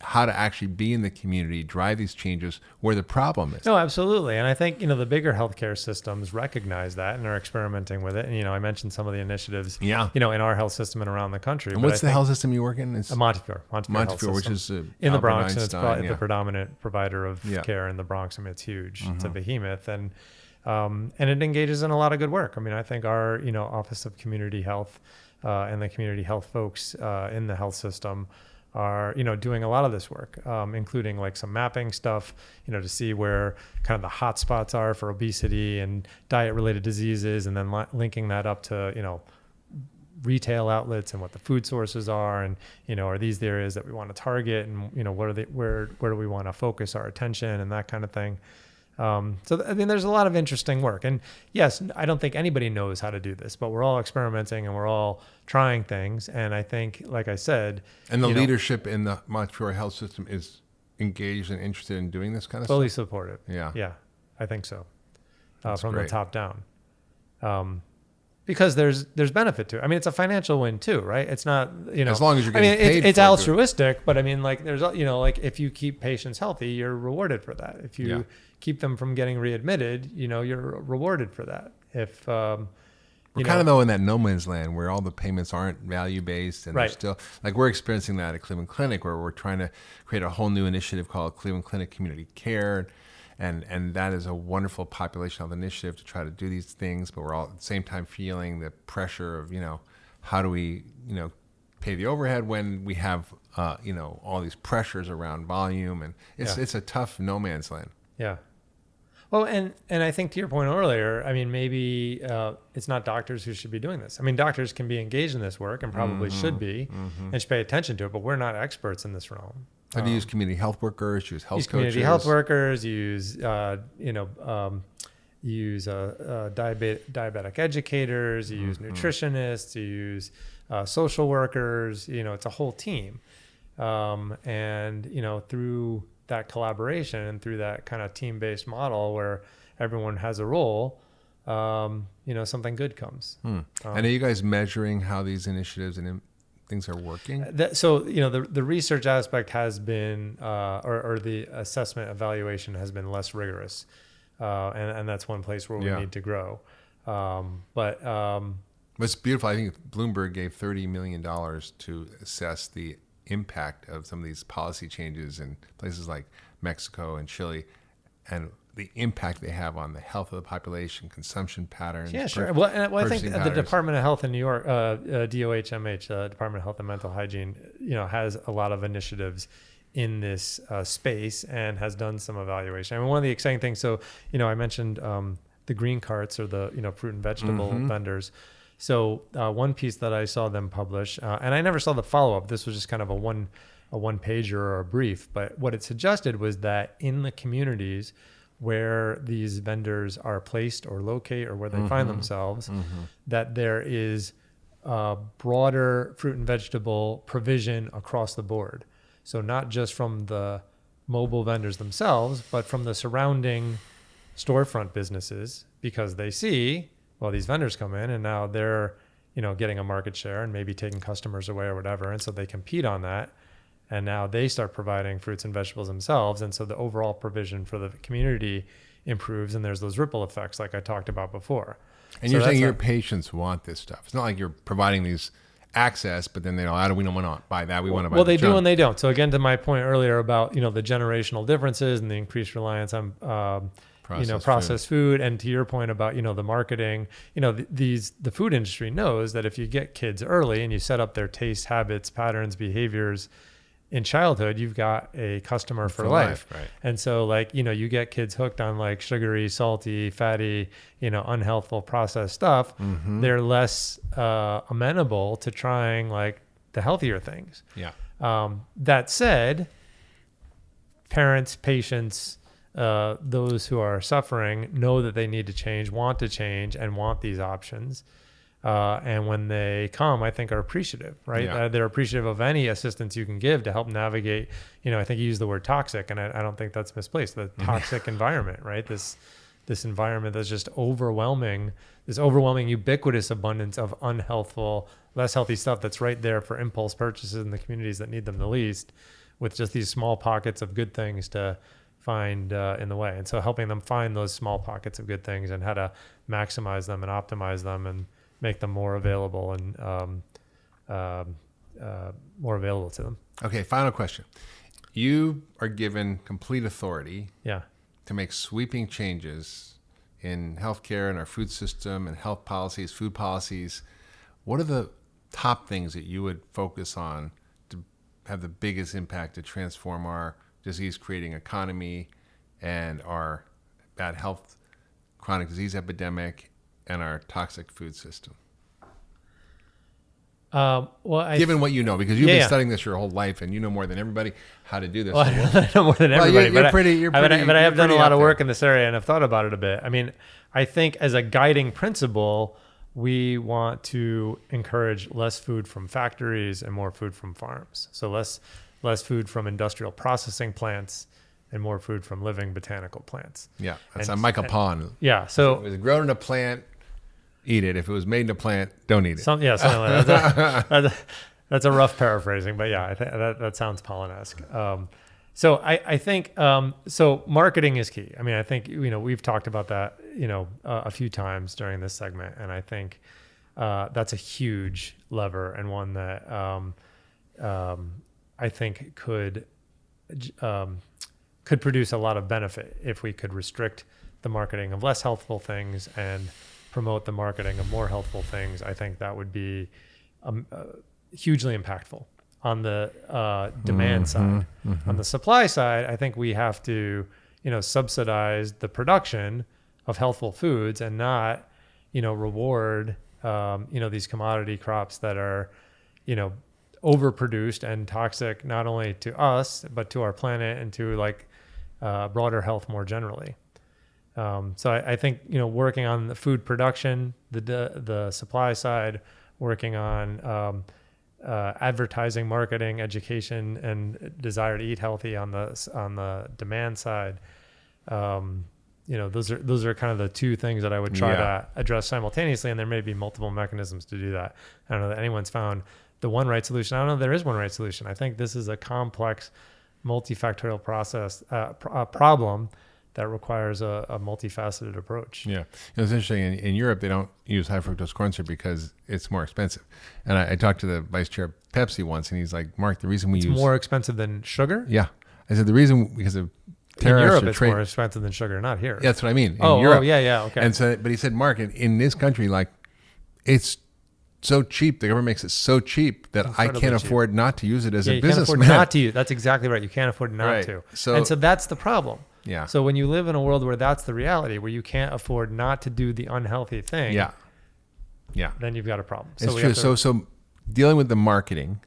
how to actually be in the community, drive these changes where the problem is. No, absolutely. And I think, the bigger healthcare systems recognize that and are experimenting with it. And, I mentioned some of the initiatives, in our health system and around the country. And what's the health system you work in? It's Montefiore which is in the Bronx, Einstein, and it's probably the predominant provider of care in the Bronx. I mean, it's huge. It's a behemoth, and it engages in a lot of good work. I mean, I think our, Office of Community Health and the community health folks in the health system are, doing a lot of this work, including like some mapping stuff, to see where kind of the hot spots are for obesity and diet related diseases, and then linking that up to, retail outlets and what the food sources are, and, are these the areas that we want to target, and, what are they, where do we want to focus our attention, and that kind of thing. I mean, there's a lot of interesting work, and yes, I don't think anybody knows how to do this, but we're all experimenting and we're all trying things. And I think, like I said, and the leadership in the Montefiore health system is engaged and interested in doing this kind of fully stuff. supportive. Yeah, I think so. That's from great. The top down, because there's benefit to it. I mean, it's a financial win too, right? It's not, as long as you're getting paid it's for it. altruistic, but I mean, like there's, like if you keep patients healthy, you're rewarded for that. If you keep them from getting readmitted, you're rewarded for that. If we're kind of though in that no man's land where all the payments aren't value based, and they're still like we're experiencing that at Cleveland Clinic, where we're trying to create a whole new initiative called Cleveland Clinic Community Care. And that is a wonderful population health initiative to try to do these things, but we're all at the same time feeling the pressure of, how do we, pay the overhead when we have, all these pressures around volume, and it's a tough no man's land. Yeah. Well, and I think to your point earlier, I mean, maybe it's not doctors who should be doing this. I mean, doctors can be engaged in this work and probably should be, and should pay attention to it, but we're not experts in this realm. So do you use community health workers, use health coaches? Community health workers, use diabetic educators, you use nutritionists, you use social workers, it's a whole team. And, through that collaboration and through that kind of team-based model where everyone has a role, something good comes. And are you guys measuring how these initiatives and things are working? The research aspect has been, or the assessment evaluation has been less rigorous. And that's one place where we need to grow. But it's beautiful. I think Bloomberg gave $30 million to assess the impact of some of these policy changes in places like Mexico and Chile, and the impact they have on the health of the population, consumption patterns. Yeah, sure. Well, I think patterns. the Department of Health in New York, DOHMH, Department of Health and Mental Hygiene, has a lot of initiatives in this space and has done some evaluation. I mean, one of the exciting things, I mentioned the green carts, or the, fruit and vegetable vendors. So one piece that I saw them publish, and I never saw the follow-up, this was just kind of a one pager or a brief, but what it suggested was that in the communities where these vendors are placed or locate, or where they find themselves, that there is broader fruit and vegetable provision across the board. So not just from the mobile vendors themselves, but from the surrounding storefront businesses, because they see, well, these vendors come in and now they're, getting a market share and maybe taking customers away or whatever. And so they compete on that. and now they start providing fruits and vegetables themselves. And so the overall provision for the community improves, and there's those ripple effects like I talked about before. And So you're saying that's your patients want this stuff. It's not like you're providing these access, but then they don't, we don't want to buy that. We want to buy well, the they junk. do and they don't. So again, to my point earlier about, the generational differences and the increased reliance on, processed food. And to your point about, the marketing, the food industry knows that if you get kids early and you set up their taste, habits, patterns, behaviors in childhood, you've got a customer for life. Right. And so you get kids hooked on like sugary, salty, fatty, unhealthful processed stuff. Mm-hmm. They're less amenable to trying like the healthier things. Yeah. That said, parents, patients, those who are suffering know that they need to change, want to change, and want these options. And when they come, I think are appreciative, right? Yeah. They're appreciative of any assistance you can give to help navigate, I think you used the word toxic, and I don't think that's misplaced, the toxic environment, right? This environment that's just overwhelming, this overwhelming ubiquitous abundance of unhealthful, less healthy stuff that's right there for impulse purchases in the communities that need them the least, with just these small pockets of good things to find in the way. And so helping them find those small pockets of good things and how to maximize them and optimize them and make them more available and more available to them. Okay, final question. You are given complete authority Yeah. to make sweeping changes in healthcare and our food system and health policies, food policies. What are the top things that you would focus on to have the biggest impact to transform our disease-creating economy and our bad health, chronic disease epidemic, and our toxic food system? Given what you know, because you've been studying this your whole life and you know more than everybody how to do this. Well, I know more than everybody, but I have done a lot of work in this area and I've thought about it a bit. I mean, I think as a guiding principle, we want to encourage less food from factories and more food from farms. So less food from industrial processing plants and more food from living botanical plants. Yeah, that's on Michael Pollan. Yeah, so if it was grown in a plant, eat it. If it was made in a plant, don't eat it. Something like that. That's a rough paraphrasing, but yeah, I think that sounds Pollan-esque. So I think so. Marketing is key. I mean, I think we've talked about that a few times during this segment, and I think that's a huge lever and one that I think could produce a lot of benefit if we could restrict the marketing of less healthful things and promote the marketing of more healthful things. I think that would be hugely impactful on the demand side. Mm-hmm. On the supply side, I think we have to, subsidize the production of healthful foods and not, reward, these commodity crops that are, overproduced and toxic, not only to us, but to our planet and to broader health more generally. So I think, working on the food production, the supply side, working on advertising, marketing, education, and desire to eat healthy on the demand side. Those are kind of the two things that I would try to address simultaneously, and there may be multiple mechanisms to do that. I don't know that anyone's found the one right solution. I don't know if there is one right solution. I think this is a complex, multifactorial problem that requires a multifaceted approach. Yeah. It's interesting. In Europe, they don't use high fructose corn syrup because it's more expensive. And I talked to the vice chair of Pepsi once, and he's like, Mark, the reason it's more expensive than sugar? Yeah. I said, the reason, because of tariffs. In Europe, it's more expensive than sugar, not here. That's what I mean. In Europe. Yeah, okay. And so, but he said, Mark, in this country, it's so cheap. The government makes it so cheap that I can't afford not to use it as a businessman. You can't afford not to use. That's exactly right. You can't afford not to. So that's the problem. Yeah. So when you live in a world where that's the reality, where you can't afford not to do the unhealthy thing, then you've got a problem. It's true. So dealing with the marketing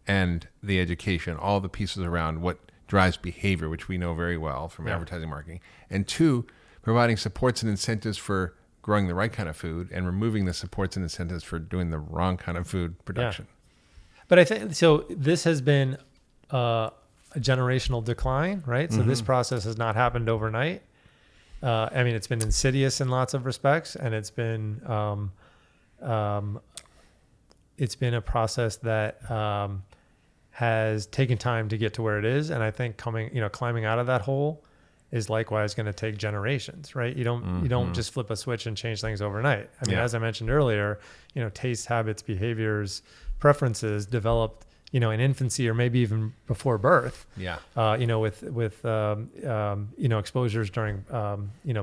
and the education, all the pieces around what drives behavior, which we know very well from advertising marketing, and two, providing supports and incentives for growing the right kind of food and removing the supports and incentives for doing the wrong kind of food production. Yeah. But I think, so this has been a generational decline, right? So this process has not happened overnight. I mean, it's been insidious in lots of respects, and it's been a process that has taken time to get to where it is. And I think climbing out of that hole is likewise going to take generations, right? You don't just flip a switch and change things overnight. I mean, as I mentioned earlier, taste, habits, behaviors, preferences developed, in infancy or maybe even before birth. Yeah. With exposures during,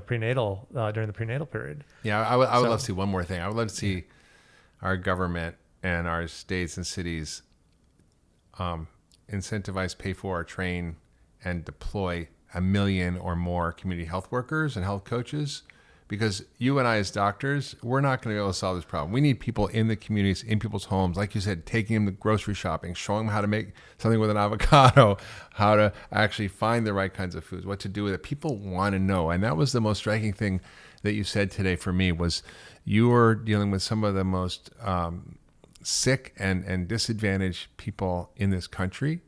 prenatal, during the prenatal period. Yeah. I would love to see one more thing. I would love to see our government and our states and cities incentivize, pay for, train, and deploy 1 million or more community health workers and health coaches, because you and I as doctors, we're not going to be able to solve this problem. We need people in the communities, in people's homes, like you said, taking them to grocery shopping, showing them how to make something with an avocado, how to actually find the right kinds of foods, what to do with it. People want to know. And that was the most striking thing that you said today for me, was you were dealing with some of the most sick and disadvantaged people in this country.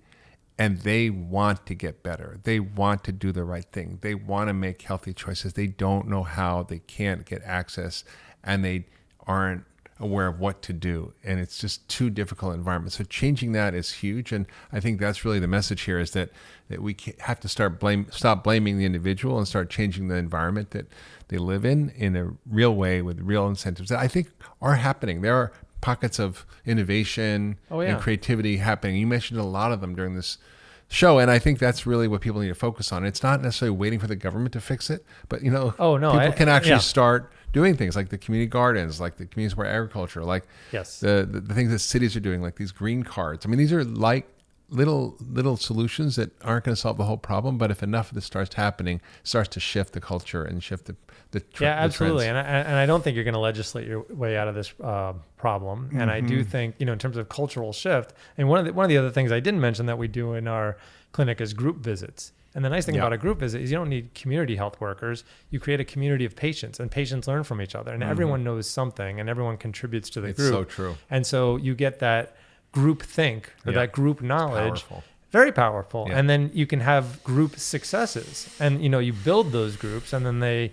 And they want to get better. They want to do the right thing. They want to make healthy choices. They don't know how. They can't get access, and they aren't aware of what to do. And it's just too difficult an environment. So changing that is huge. And I think that's really the message here, is that we have to stop blaming the individual and start changing the environment that they live in a real way with real incentives that I think are happening. There are pockets of innovation and creativity happening. You mentioned a lot of them during this show, and I think that's really what people need to focus on. It's not necessarily waiting for the government to fix it, but people can actually start doing things like the community gardens, like the community support agriculture, like the things that cities are doing, like these green cards. I mean, these are like little solutions that aren't going to solve the whole problem, but if enough of this starts happening, it starts to shift the culture and shift the absolutely. trends. And I don't think you're going to legislate your way out of this problem. And I do think, in terms of cultural shift, and one of the other things I didn't mention that we do in our clinic is group visits. And the nice thing about a group visit is you don't need community health workers. You create a community of patients, and patients learn from each other, and everyone knows something, and everyone contributes to the group. It's so true. And so you get that group think, or that group knowledge. Powerful. Very powerful. Yeah. And then you can have group successes, and you build those groups, and then they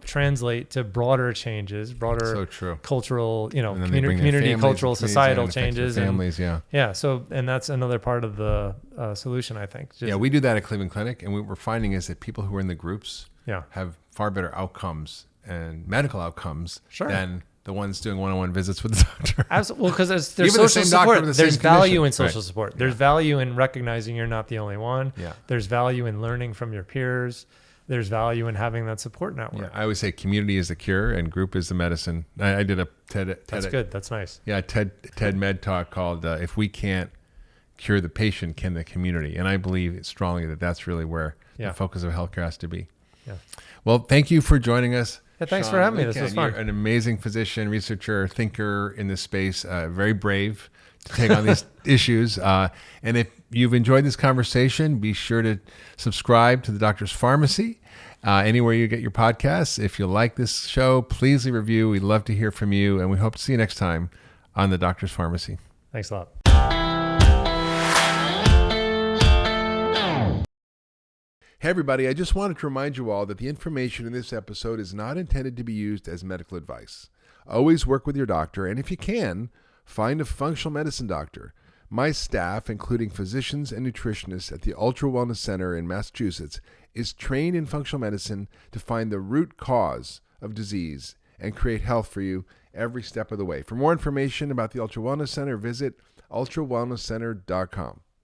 translate to broader changes, broader cultural, community, cultural, societal changes, families. And that's another part of the solution, I think. We do that at Cleveland Clinic, and what we're finding is that people who are in the groups have far better outcomes and medical outcomes than the ones doing one-on-one visits with the doctor. Absolutely. Well, because there's social support. There's value in social support. There's value in recognizing you're not the only one. There's value in learning from your peers. There's value in having that support network. I always say community is the cure and group is the medicine. I did a TED. That's good. That's nice. TED Med talk called "If We Can't Cure the Patient, Can the Community?" And I believe strongly that that's really where the focus of healthcare has to be. Well, thank you for joining us. Thanks for having me. This was fun. You're an amazing physician, researcher, thinker in this space, very brave to take on these issues. And if you've enjoyed this conversation, be sure to subscribe to the Doctor's Pharmacy anywhere you get your podcasts. If you like this show, please leave a review. We'd love to hear from you, and we hope to see you next time on the Doctor's Pharmacy. Thanks a lot. Hey everybody, I just wanted to remind you all that the information in this episode is not intended to be used as medical advice. Always work with your doctor, and if you can, find a functional medicine doctor. My staff, including physicians and nutritionists at the Ultra Wellness Center in Massachusetts, is trained in functional medicine to find the root cause of disease and create health for you every step of the way. For more information about the Ultra Wellness Center, visit ultrawellnesscenter.com.